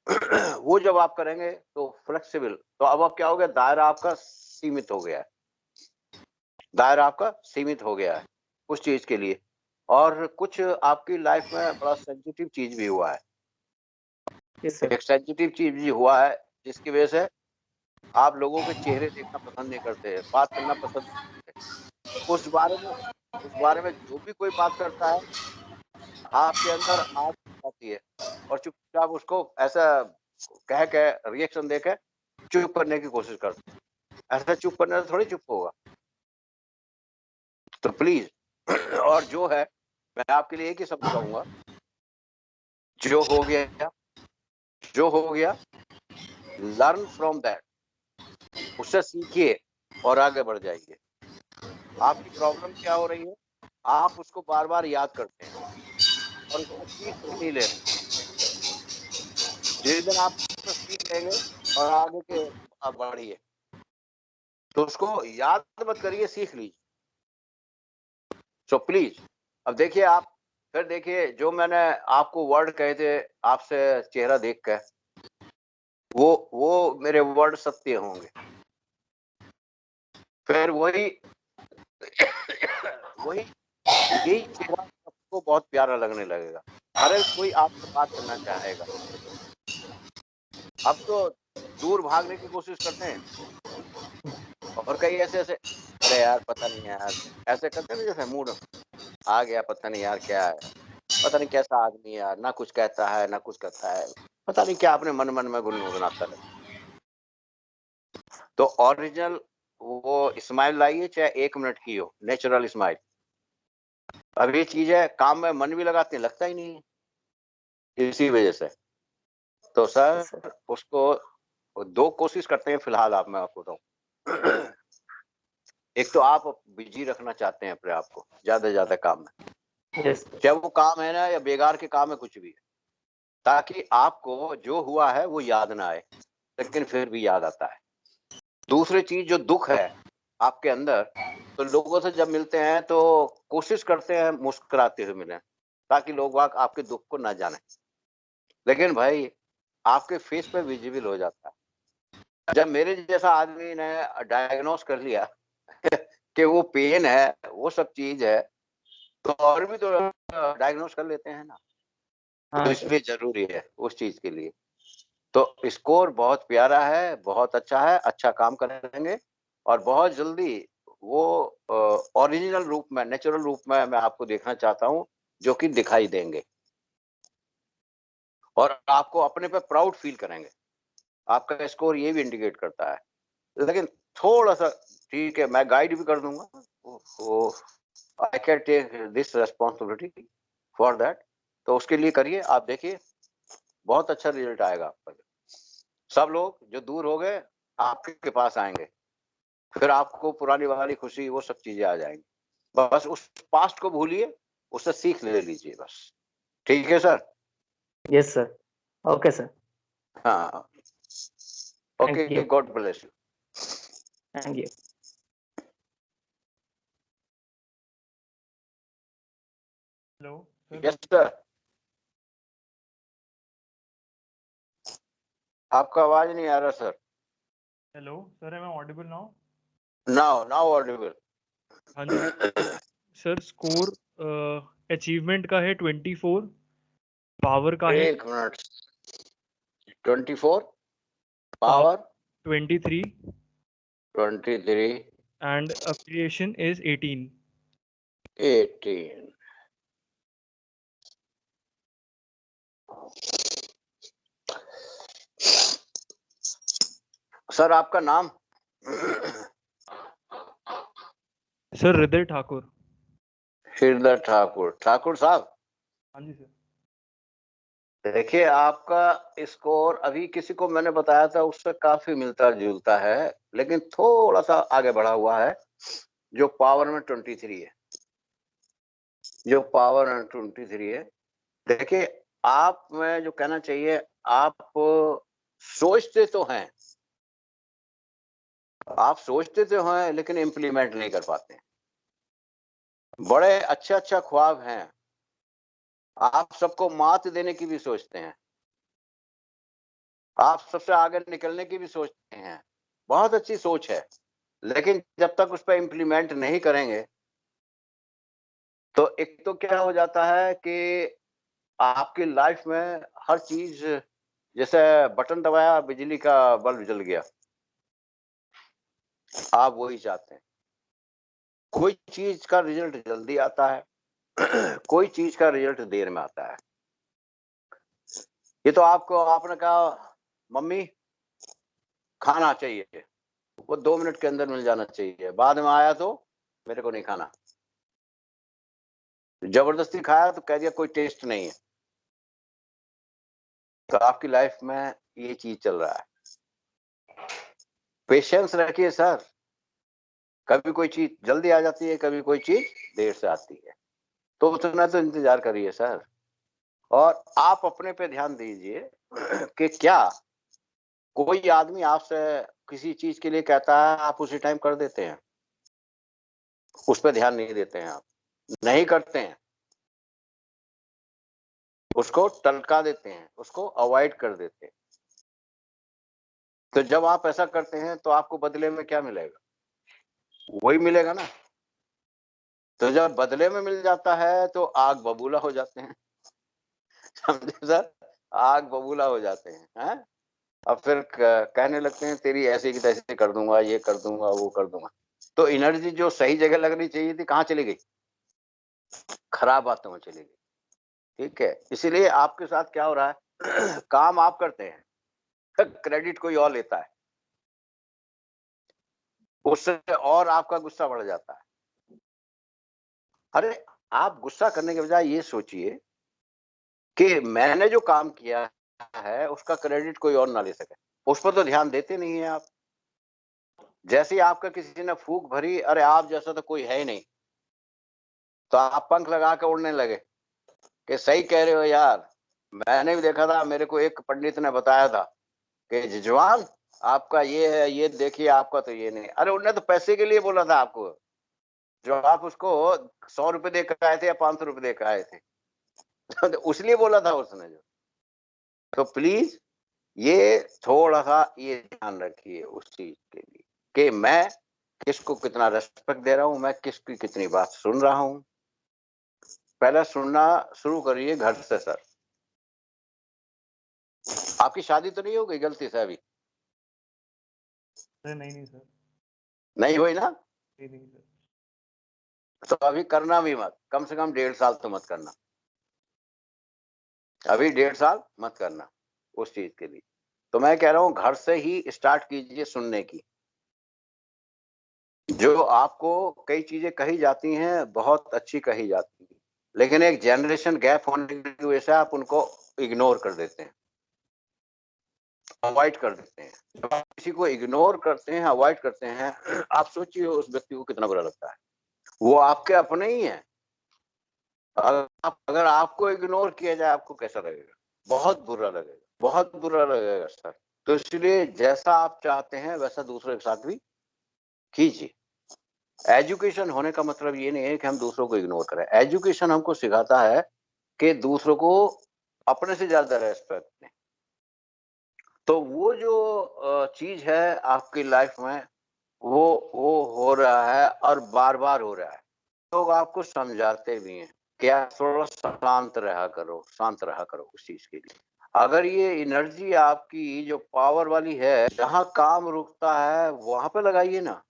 वो जब आप करेंगे तो फ्लेक्सिबल, तो अब क्या हो गया, दायरा आपका सीमित हो गया है, दायरा आपका सीमित हो गया है उस चीज के लिए। और कुछ आपकी लाइफ में बड़ा सेंसिटिव चीज भी हुआ है, एक सेंसिटिव चीज भी हुआ है जिसकी वजह से आप लोगों के चेहरे देखना पसंद नहीं करते, बात करना पसंद नहीं करते। उस बारे में जो भी कोई बात करता है, आपके अंदर आग आती है और चुपचाप उसको ऐसा कह के रिएक्शन देके चुप करने की कोशिश करते हैं। ऐसा चुप करने से थोड़ी चुप होगा। तो प्लीज, और जो है मैं आपके लिए एक ही शब्द कहूंगा, जो हो गया जो हो गया, लर्न फ्रॉम दैट, उससे सीखिए और आगे बढ़ जाइए। आपकी प्रॉब्लम क्या हो रही है, आप उसको बार बार याद करते हैं और उसको सीख नहीं ले रहे। जिस दिन आप उसको सीख लेंगे और आगे के आप बढ़िए, तो उसको याद मत करिए, सीख लीजिए। सो प्लीज, अब देखिए आप, फिर देखिए जो मैंने आपको वर्ड कहे थे आपसे चेहरा देख कर, वो मेरे वर्ड सत्य होंगे। फिर वही यही चेहरा सबको बहुत प्यारा लगने लगेगा, हर एक कोई आपसे बात करना चाहेगा। अब तो दूर भागने की कोशिश करते हैं और कई ऐसे अरे यार पता नहीं यार, ऐसे करते हैं जैसे मूड आ गया, पता नहीं यार क्या है, पता नहीं कैसा आदमी है यार, ना कुछ कहता है ना कुछ करता है, पता नहीं क्या अपने मन में गुनगुनाता है। तो ओरिजिनल वो स्माइल लाइए, चाहे 1 मिनट की हो, नेचुरल स्माइल। अब ये चीज है, काम में मन भी लगाते हैं, लगता ही नहीं है इसी वजह से। तो सर उसको 2 कोशिश करते हैं फिलहाल, आप मैं आपको बताऊं। एक तो आप बिजी रखना चाहते हैं अपने आप को ज्यादा से ज्यादा काम में, चाहे वो काम है ना या बेकार के काम है, कुछ भी है, ताकि आपको जो हुआ है वो याद ना आए, लेकिन फिर भी याद आता है। दूसरी चीज, जो दुख है आपके अंदर, तो लोगों से जब मिलते हैं तो कोशिश करते हैं मुस्कुराते हुए मिलें, ताकि लोग वाक आपके दुख को ना जाने। लेकिन भाई आपके फेस पे विजिबल हो जाता है। जब मेरे जैसा आदमी ने डायग्नोस कर लिया कि वो पेन है, वो सब चीज है, तो और भी तो डायग्नोस कर लेते हैं ना। तो इसलिए जरूरी है उस चीज के लिए। तो स्कोर बहुत प्यारा है, बहुत अच्छा है, अच्छा काम करेंगे और बहुत जल्दी वो ओरिजिनल रूप में, नेचुरल रूप में मैं आपको देखना चाहता हूं, जो कि दिखाई देंगे और आपको अपने पे प्राउड फील करेंगे। आपका स्कोर ये भी इंडिकेट करता है, लेकिन थोड़ा सा, ठीक है मैं गाइड भी कर दूंगा, I can take this responsibility for that. तो उसके लिए करिए, आप देखिए बहुत अच्छा रिजल्ट आएगा आपका। सब लोग जो दूर हो गए आपके पास आएंगे, फिर आपको पुरानी वाली खुशी, वो सब चीजें आ जाएंगी। बस उस पास्ट को भूलिए, उससे सीख ले लीजिए बस। ठीक है sir? Yes sir, okay sir. हाँ, okay, God bless you. Thank you. Hello yes sir, आपका आवाज नहीं आ रहा सर। Hello sir, am I audible now? Now audible. हाँ जी सर, स्कोर अचीवमेंट का है 24, पावर का है 1 minute, 24, power 23 23 and affiliation is 18. Sir आपका नाम? सर हृदय ठाकुर। हृदय ठाकुर। ठाकुर साहब, हाँ जी सर। देखिए आपका स्कोर अभी किसी को मैंने बताया था उससे काफी मिलता जुलता है, लेकिन थोड़ा सा आगे बढ़ा हुआ है। जो पावर में 23 है, जो पावर में 23 है। देखिए आप में जो कहना चाहिए, आप सोचते तो हैं, आप सोचते तो हैं लेकिन इम्प्लीमेंट नहीं कर पाते। बड़े अच्छा अच्छा ख्वाब हैं, आप सबको मात देने की भी सोचते हैं, आप सबसे आगे निकलने की भी सोचते हैं, बहुत अच्छी सोच है, लेकिन जब तक उस पर इम्प्लीमेंट नहीं करेंगे तो एक तो क्या हो जाता है कि आपकी लाइफ में हर चीज, जैसे बटन दबाया बिजली का बल्ब जल गया, आप वही चाहते हैं। कोई चीज का रिजल्ट जल्दी आता है, कोई चीज का रिजल्ट देर में आता है। ये तो आपको, आपने कहा मम्मी खाना चाहिए, वो 2 मिनट के अंदर मिल जाना चाहिए, बाद में आया तो मेरे को नहीं खाना, जबरदस्ती खाया तो कह दिया कोई टेस्ट नहीं है। तो आपकी लाइफ में ये चीज चल रहा है। पेशेंस रखिए सर, कभी कोई चीज जल्दी आ जाती है, कभी कोई चीज देर से आती है, तो उतना तो इंतजार करिए सर। और आप अपने पे ध्यान दीजिए कि क्या कोई आदमी आपसे किसी चीज के लिए कहता है, आप उसी टाइम कर देते हैं, उस पर ध्यान नहीं देते हैं, आप नहीं करते हैं, उसको टलका देते हैं, उसको अवॉइड कर देते हैं। तो जब आप ऐसा करते हैं तो आपको बदले में क्या मिलेगा? वही मिलेगा ना। तो जब बदले में मिल जाता है तो आग बबूला हो जाते हैं, समझे सर? आग बबूला हो जाते हैं। अब फिर कहने लगते हैं तेरी ऐसे की तैसे कर दूंगा, ये कर दूंगा, वो कर दूंगा। तो एनर्जी जो सही जगह लगनी चाहिए थी, कहाँ चली गई? खराब बातों में चली गई। ठीक है, इसीलिए आपके साथ क्या हो रहा है काम आप करते हैं, क्रेडिट कोई और लेता है, उससे और आपका गुस्सा बढ़ जाता है। अरे आप गुस्सा करने के बजाय ये सोचिए कि मैंने जो काम किया है उसका क्रेडिट कोई और ना ले सके, उस पर तो ध्यान देते नहीं है आप। जैसे ही आपका किसी ने फूंक भरी, अरे आप जैसा तो कोई है ही नहीं, तो आप पंख लगा के उड़ने लगे कि सही कह रहे हो यार, मैंने भी देखा था, मेरे को एक पंडित ने बताया था कि जजवान आपका ये है, ये देखिए आपका तो ये नहीं। अरे उन्होंने तो पैसे के लिए बोला था आपको, जो आप उसको 100 रुपए देकर आए थे या 500 रुपए देकर आए थे तो उसलिए बोला था उसने जो। तो प्लीज ये थोड़ा सा ये ध्यान रखिए उस चीज के लिए कि मैं किसको कितना रेस्पेक्ट दे रहा हूँ, मैं किसकी कितनी बात सुन रहा हूँ। पहले सुनना शुरू करिए घर से सर। आपकी शादी तो नहीं हो गई गलती से अभी? नहीं सर, नहीं हुई ना? नहीं सर। तो अभी करना भी मत, कम से कम 1.5 साल तो मत करना, अभी 1.5 साल मत करना उस चीज के लिए। तो मैं कह रहा हूँ घर से ही स्टार्ट कीजिए सुनने की। जो आपको कई चीजें कही जाती हैं बहुत अच्छी कही जाती है, लेकिन एक जनरेशन गैप होने की वजह से आप उनको इग्नोर कर देते हैं, अवॉइड कर देते हैं। जब आप किसी को इग्नोर करते हैं, अवॉइड करते हैं, आप सोचिए उस व्यक्ति को कितना बुरा लगता है। वो आपके अपने ही हैं। अगर आपको इग्नोर किया जाए आपको कैसा लगेगा? बहुत बुरा लगेगा, बहुत बुरा लगेगा सर। तो इसलिए जैसा आप चाहते हैं वैसा दूसरों के साथ भी कीजिए। एजुकेशन होने का मतलब ये नहीं है कि हम दूसरों को इग्नोर करें। एजुकेशन हमको सिखाता है कि दूसरों को अपने से ज्यादा रेस्पेक्ट दें। तो वो जो चीज है आपकी लाइफ में वो हो रहा है और बार बार हो रहा है। लोग आपको समझाते भी हैं कि आप थोड़ा शांत रहा करो, शांत रहा करो उस चीज के लिए। अगर ये एनर्जी आपकी जो पावर वाली है, जहाँ काम रुकता है वहां पे लगाइए ना।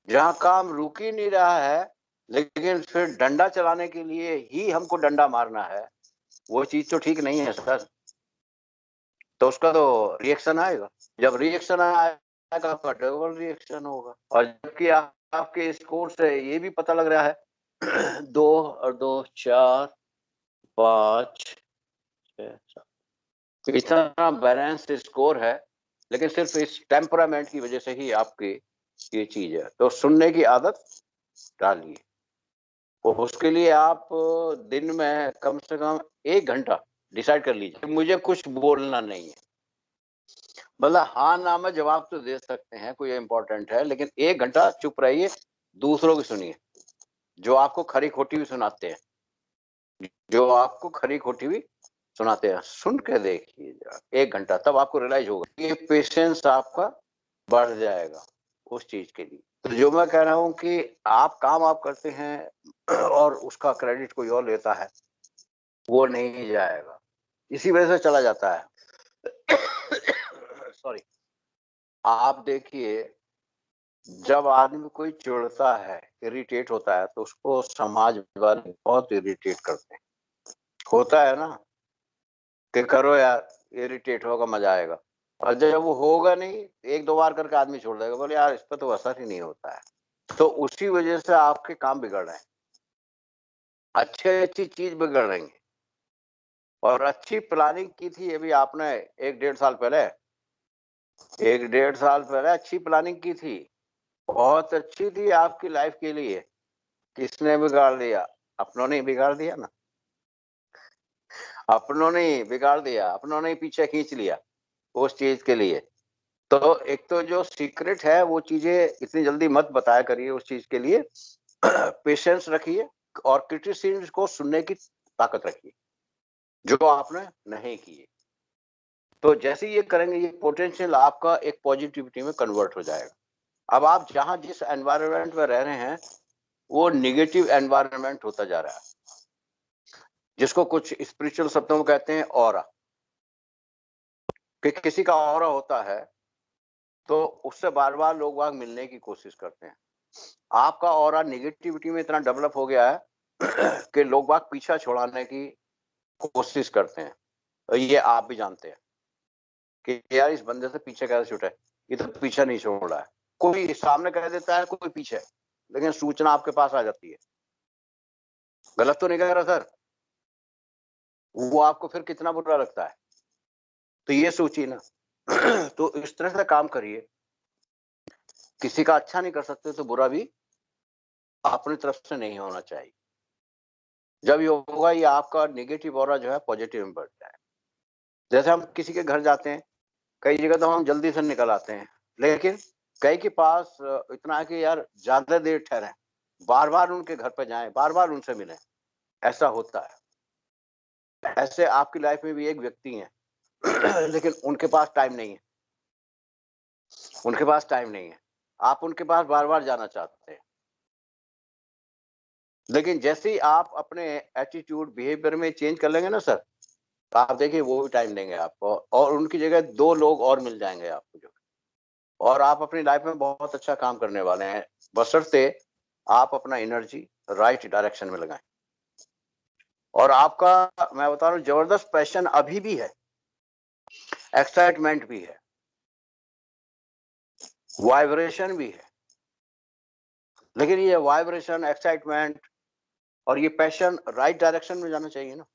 जहाँ काम रुक ही नहीं रहा है लेकिन फिर डंडा चलाने के लिए ही हमको डंडा मारना है, वो चीज तो ठीक नहीं है सर। तो उसका तो रिएक्शन आएगा, जब रिएक्शन आएगा आपका डबल रिएक्शन होगा। और जबकि आपके स्कोर से ये भी पता लग रहा है 2 और 2 4 5 6 7 इतना बैलेंस स्कोर है, लेकिन सिर्फ इस टेम्परामेंट की वजह से ही आपकी ये चीज है। तो सुनने की आदत डालिए, उसके लिए आप दिन में कम से कम 1 घंटा डिसाइड कर लीजिए मुझे कुछ बोलना नहीं है। मतलब हाँ ना में जवाब तो दे सकते हैं, कोई इम्पोर्टेंट है, लेकिन 1 घंटा चुप रहिए, दूसरों की सुनिए, जो आपको खरी खोटी भी सुनाते हैं, जो आपको खरी खोटी भी सुनाते हैं, सुन के देखिए 1 घंटा, तब आपको रियलाइज होगा, ये पेशेंस आपका बढ़ जाएगा उस चीज के लिए। तो जो मैं कह रहा हूं कि आप काम आप करते हैं और उसका क्रेडिट कोई और लेता है, वो नहीं जाएगा, इसी वजह से चला जाता है। सॉरी। आप देखिए, जब आदमी कोई चिढ़ता है, इरिटेट होता है, तो उसको समाज वाले बहुत इरिटेट करते हैं। होता है ना कि करो यार, इरिटेट होगा, मजा आएगा, और जब वो होगा नहीं, 1-2 बार करके आदमी छोड़ देगा, बोले यार इस पर तो असर ही नहीं होता है। तो उसी वजह से आपके काम बिगड़ रहे हैं, अच्छी चीज बिगड़ रही है। और अच्छी प्लानिंग की थी अभी आपने 1-1.5 साल पहले, 1-1.5 साल पहले अच्छी प्लानिंग की थी, बहुत अच्छी थी आपकी लाइफ के लिए। किसने बिगाड़ दिया? अपनों ने बिगाड़ दिया ना, अपनों ने बिगाड़ दिया, अपनों ने पीछे खींच लिया उस चीज के लिए। तो एक तो जो सीक्रेट है वो चीजें इतनी जल्दी मत बताया करिए उस चीज के लिए। पेशेंस रखिए और क्रिटिसिज्म को सुनने की ताकत रखिए, जो आपने नहीं किए। तो जैसे ये करेंगे, ये पोटेंशियल आपका एक पॉजिटिविटी में कन्वर्ट हो जाएगा। अब आप जहां जिस एनवायरनमेंट में रह रहे हैं, वो निगेटिव एनवायरनमेंट होता जा रहा है, जिसको कुछ स्पिरिचुअल शब्दों में कहते हैं ऑरा। कि किसी का ऑरा होता है तो उससे बार बार लोग बाग मिलने की कोशिश करते हैं। आपका ऑरा निगेटिविटी में इतना डेवलप हो गया है कि लोग बाग पीछा छुड़ाने की कोशिश करते हैं। और ये आप भी जानते हैं कि यार इस बंदे से पीछे कैसे छूटे, ये तो पीछा नहीं छोड़ रहा है। कोई सामने कह देता है, कोई पीछे, लेकिन सूचना आपके पास आ जाती है। गलत तो नहीं कह रहा सर? वो आपको फिर कितना बुरा लगता है, तो ये सोचिए ना। तो इस तरह से काम करिए, किसी का अच्छा नहीं कर सकते तो बुरा भी अपनी तरफ से नहीं होना चाहिए। जब ये होगा, ये आपका नेगेटिव ऑरा जो है पॉजिटिव में बढ़ता है। जैसे हम किसी के घर जाते हैं, कई जगह तो हम जल्दी से निकल आते हैं, लेकिन कई के पास इतना है कि यार ज्यादा देर ठहरे, बार बार उनके घर पे जाएं, बार बार उनसे मिलें, ऐसा होता है। ऐसे आपकी लाइफ में भी एक व्यक्ति है लेकिन उनके पास टाइम नहीं है, उनके पास टाइम नहीं है, आप उनके पास बार बार जाना चाहते हैं, लेकिन जैसे ही आप अपने एटीट्यूड बिहेवियर में चेंज कर लेंगे ना सर, तो आप देखिए वो भी टाइम देंगे आपको, और उनकी जगह 2 लोग और मिल जाएंगे आपको, जो और आप अपनी लाइफ में बहुत अच्छा काम करने वाले हैं, बशर्ते आप अपना एनर्जी राइट डायरेक्शन में लगाएं। और आपका, मैं बता रहा हूँ, जबरदस्त पैशन अभी भी है, एक्साइटमेंट भी है, वाइब्रेशन भी है, लेकिन ये वाइब्रेशन, एक्साइटमेंट और ये पैशन राइट डायरेक्शन में जाना चाहिए ना,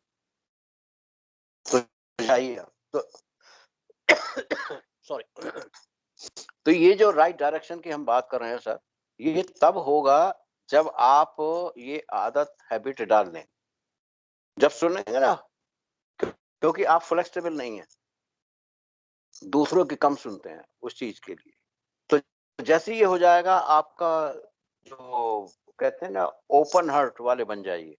तो जाइए। तो सॉरी। तो ये जो राइट डायरेक्शन की हम बात कर रहे हैं सर, ये तब होगा जब आप ये आदत, हैबिट डाल लें, जब सुनेंगे ना, क्योंकि आप फ्लेक्सिबल नहीं है, दूसरों की कम सुनते हैं उस चीज के लिए। तो जैसे ये हो जाएगा, आपका जो कहते हैं ना ओपन हार्ट वाले बन जाइए।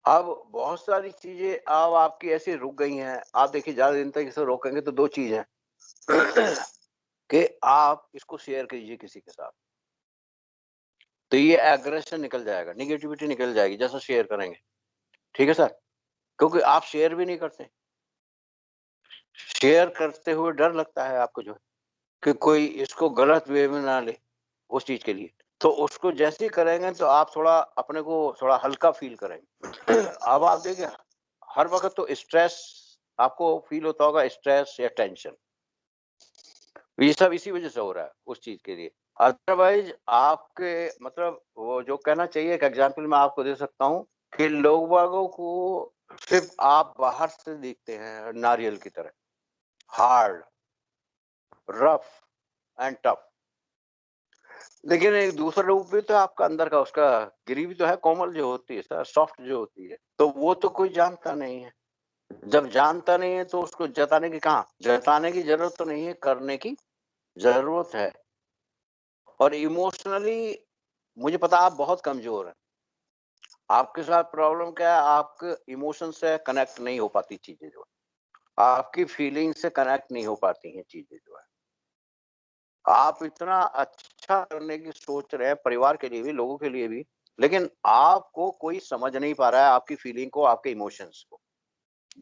अब बहुत सारी चीजें अब आपकी ऐसी रुक गई हैं, आप देखिए ज्यादा दिन तक इसे रोकेंगे तो 2 चीज हैं कि आप इसको शेयर कीजिए किसी के साथ, तो ये एग्रेशन निकल जाएगा, निगेटिविटी निकल जाएगी जैसा शेयर करेंगे, ठीक है सर? क्योंकि आप शेयर भी नहीं करते, शेयर करते हुए डर लगता है आपको, जो कि कोई इसको गलत वे में ना ले उस चीज के लिए। तो उसको जैसे ही करेंगे तो आप थोड़ा अपने को थोड़ा हल्का फील करेंगे। अब आप देखिए, हर वक्त तो स्ट्रेस आपको फील होता होगा, स्ट्रेस या टेंशन, ये सब इसी वजह से हो रहा है उस चीज के लिए। अदरवाइज आपके मतलब वो जो कहना चाहिए, एक एग्जांपल मैं आपको दे सकता हूँ कि लोग बागों को सिर्फ आप बाहर से दिखते हैं नारियल की तरह, हार्ड, रफ एंड टफ, लेकिन एक दूसरा रूप भी तो आपका अंदर का, उसका गिरी भी तो है, कोमल जो होती है सर, सॉफ्ट जो होती है, तो वो तो कोई जानता नहीं है। जब जानता नहीं है तो उसको जताने की कहाँ, जताने की जरूरत तो नहीं है, करने की जरूरत है। और इमोशनली मुझे पता आप बहुत कमजोर हैं, आपके साथ प्रॉब्लम क्या है, आपके इमोशन से कनेक्ट नहीं हो पाती चीजें, जो है आपकी फीलिंग से कनेक्ट नहीं हो पाती हैं चीजें, जो है आप इतना अच्छा करने की सोच रहे हैं परिवार के लिए भी, लोगों के लिए भी, लेकिन आपको कोई समझ नहीं पा रहा है आपकी फीलिंग को, आपके इमोशंस को।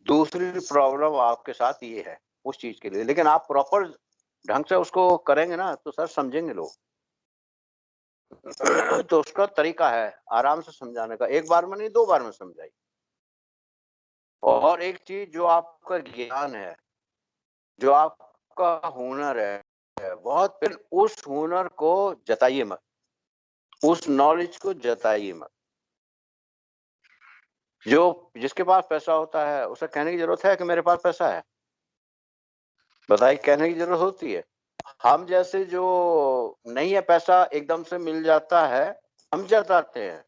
दूसरी प्रॉब्लम आपके साथ ये है उस चीज के लिए, लेकिन आप प्रॉपर ढंग से उसको करेंगे ना तो सर समझेंगे लोग। तो उसका तरीका है आराम से समझाने का, एक बार में नहीं 2 बार में समझाइए। और एक चीज, जो आपका ज्ञान है, जो आपका हुनर है बहुत, फिर उस हुनर को जताइए मत, उस नॉलेज को जताइए मत। जो जिसके पास पैसा होता है उसे कहने की जरूरत है कि मेरे पास पैसा है? बताइए, कहने की जरूरत होती है? हम जैसे जो नहीं है पैसा, एकदम से मिल जाता है, हम जताते हैं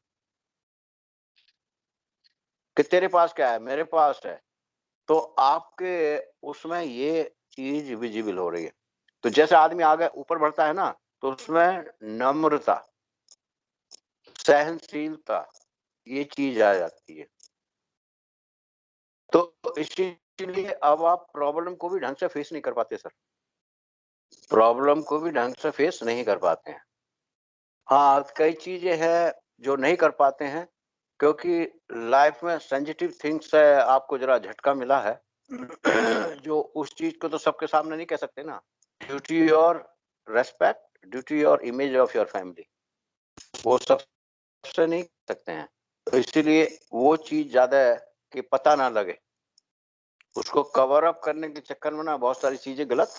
कि तेरे पास क्या है, मेरे पास है। तो आपके उसमें ये चीज विजिबल हो रही है। तो जैसे आदमी आगे ऊपर बढ़ता है ना, तो उसमें नम्रता, सहनशीलता, ये चीज आ जाती है। तो इसीलिए अब आप प्रॉब्लम को भी ढंग से फेस नहीं कर पाते सर, प्रॉब्लम को भी ढंग से फेस नहीं कर पाते हैं। हाँ, कई चीजें हैं जो नहीं कर पाते हैं क्योंकि लाइफ में सेंसिटिव थिंग्स है, आपको जरा झटका मिला है। जो उस चीज को तो सबके सामने नहीं कह सकते ना, ड्यूटी और रेस्पेक्ट, ड्यूटी और इमेज ऑफ योर फैमिली, वो सबसे नहीं कह सकते हैं। तो इसीलिए वो चीज ज्यादा कि पता ना लगे, उसको कवर अप करने के चक्कर में ना बहुत सारी चीजें गलत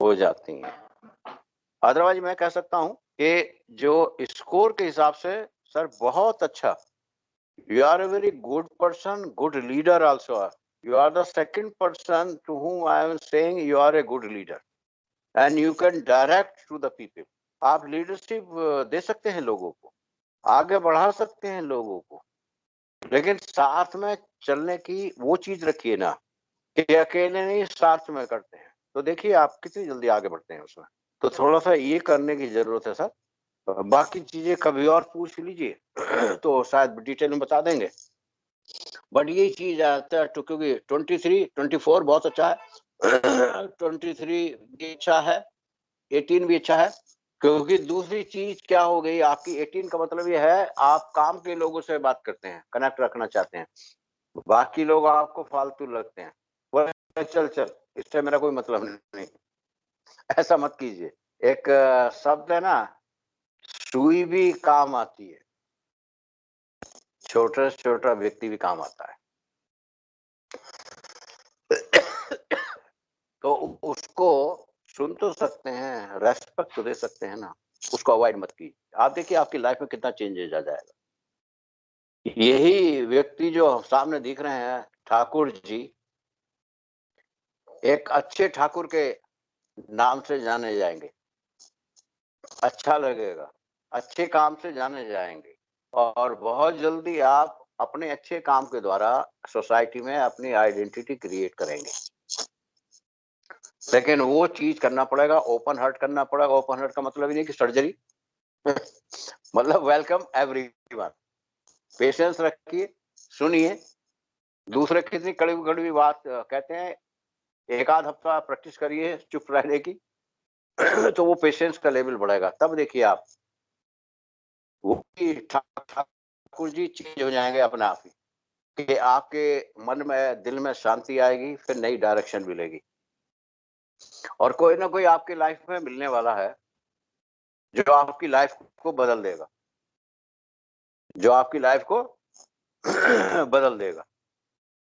हो जाती हैं। अदरवाइज मैं कह सकता हूं कि जो स्कोर के हिसाब से सर बहुत अच्छा, you are a very good person, good leader also. You are the second person to whom I am saying you are a good leader and you can direct to the people. आप लीडरशिप दे सकते हैं लोगों को, आगे बढ़ा सकते हैं लोगों को, लेकिन साथ में चलने की वो चीज रखिए ना कि अकेले नहीं साथ में करते हैं, तो देखिए आप कितनी जल्दी आगे बढ़ते हैं उसमें। तो थोड़ा सा ये करने की जरूरत है सर। बाकी चीजें कभी और पूछ लीजिए तो शायद डिटेल में बता देंगे। बट ये चीज आता है तो क्योंकि 23, 24 बहुत अच्छा है 23 भी अच्छा है, 18 भी अच्छा है। क्योंकि दूसरी चीज क्या हो गई आपकी, 18 का मतलब ये है आप काम के लोगों से बात करते हैं, कनेक्ट रखना चाहते हैं, बाकी लोग आपको फालतू लगते हैं, बोले चल चल इससे मेरा कोई मतलब नहीं। ऐसा मत कीजिए। एक शब्द है ना, सुई भी काम आती है, छोटा से छोटा व्यक्ति भी काम आता है। तो उसको सुन तो सकते हैं, रेस्पेक्ट तो दे सकते हैं ना, उसको अवॉइड मत कीजिए। आप देखिए आपकी लाइफ में कितना चेंजेस आ जाएगा। यही व्यक्ति जो सामने दिख रहे हैं ठाकुर जी, एक अच्छे ठाकुर के नाम से जाने जाएंगे, अच्छा लगेगा, अच्छे काम से जाने जाएंगे, और बहुत जल्दी आप अपने अच्छे काम के द्वारा सोसाइटी में अपनी आइडेंटिटी क्रिएट करेंगे। लेकिन वो चीज करना पड़ेगा, ओपन हार्ट करना पड़ेगा। ओपन हार्ट का मतलब ही नहीं कि सर्जरी मतलब वेलकम एवरीवन। पेशेंस रखिए, सुनिए, दूसरे कितनी कड़वी कड़वी बात कहते हैं, एक आध हफ्ता प्रैक्टिस करिए चुप रहने की तो वो पेशेंस का लेवल बढ़ेगा। तब देखिए आप वो ठाकुर जी चेंज हो जाएंगे अपने आप ही, कि आपके मन में दिल में शांति आएगी, फिर नई डायरेक्शन मिलेगी, और कोई ना कोई आपकी लाइफ में मिलने वाला है जो आपकी लाइफ को बदल देगा, जो आपकी लाइफ को बदल देगा।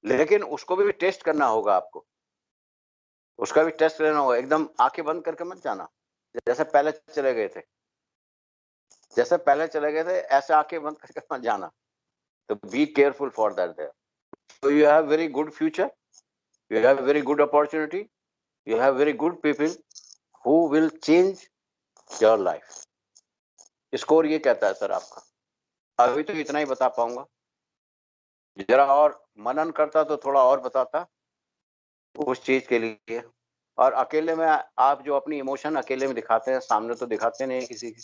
लेकिन उसको भी टेस्ट करना होगा आपको, उसका भी टेस्ट लेना होगा। एकदम आंखें बंद करके मत जाना, जैसे पहले चले गए थे, जैसे पहले चले गए थे ऐसे आंखें बंद करके मत जाना। तो be careful for that there. So you have very good future. You have very good opportunity. You have very good people who will change your life. Score ये कहता है सर आपका. अभी तो इतना ही बता पाऊंगा. जरा और मनन करता तो थोड़ा और बताता उस चीज के लिए. और अकेले में आप जो अपनी इमोशन अकेले में दिखाते हैं, सामने तो दिखाते नहीं किसी की.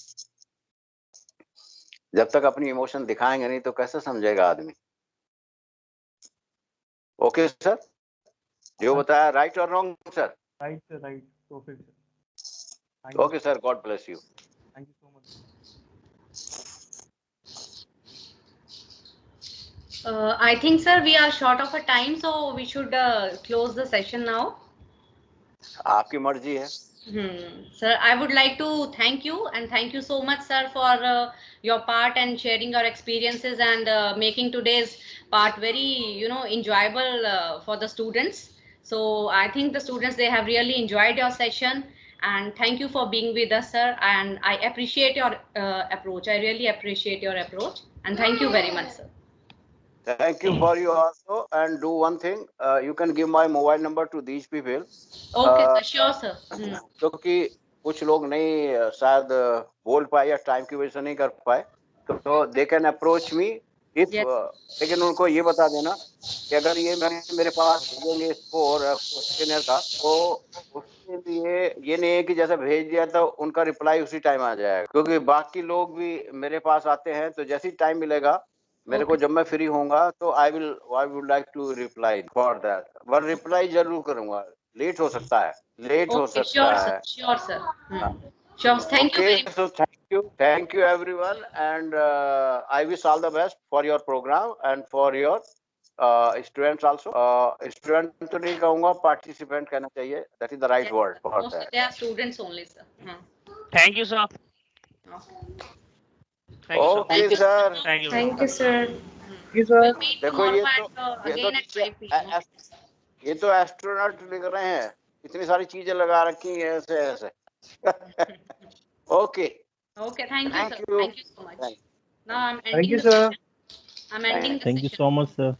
जब तक अपनी इमोशन दिखाएंगे नहीं तो कैसे समझेगा आदमी. ओके सर, जो बताया राइट और wrong sir? Right sir, right, perfect sir. Okay sir, God bless you. Thank you so much. I think, sir, we are short of a time, so we should close the session now. आपकी मर्जी है. Sir, I would like to thank you, and thank you so much, sir, for your part and sharing your experiences and making today's part very, enjoyable for the students. So I think the students, they have really enjoyed your session, and thank you for being with us, sir. And I appreciate your approach. I really appreciate your approach, and thank you very much, sir. Thank you for you also. And do one thing, you can give my mobile number to these people. Okay, sir, sure, sir. क्योंकि कुछ लोग नहीं शायद बोल पाए या टाइम की वजह से नहीं कर पाए, तो they can approach me if लेकिन उनको ये बता देना कि अगर ये मेरे पास भेजेंगे स्कोर क्वेश्चनर का, तो उसके लिए ये नहीं है कि जैसा भेज दिया तो उनका रिप्लाई उसी टाइम आ जाएगा. क्योंकि बाकी लोग भी मेरे पास आते हैं, तो जैसे ही टाइम मिलेगा मेरे को, जब मैं फ्री होऊंगा, तो I would like to reply for that. पर रिप्लाई जरूर करूंगा. लेट हो सकता है, Sure, sir. Sure, sir. Sure. Thank you very much. So thank you everyone, and I wish all the best for your program and for your students also. Student तो नहीं कहूँगा, participant कहना चाहिए. That is the right word for Mostly that. they are students only, sir. Thank you, sir. Okay, sir. Thank you. Thank you, sir. We'll meet देखो tomorrow again at 5 p.m. ये तो एस्ट्रोनॉट लिख रहे हैं, इतनी सारी चीजें लगा रखी हैं ऐसे ऐसे. Okay. Okay, thank you, sir. Thank you so much. Now I'm ending Thank you, the sir. session. I'm ending the Thank you session. so much, sir.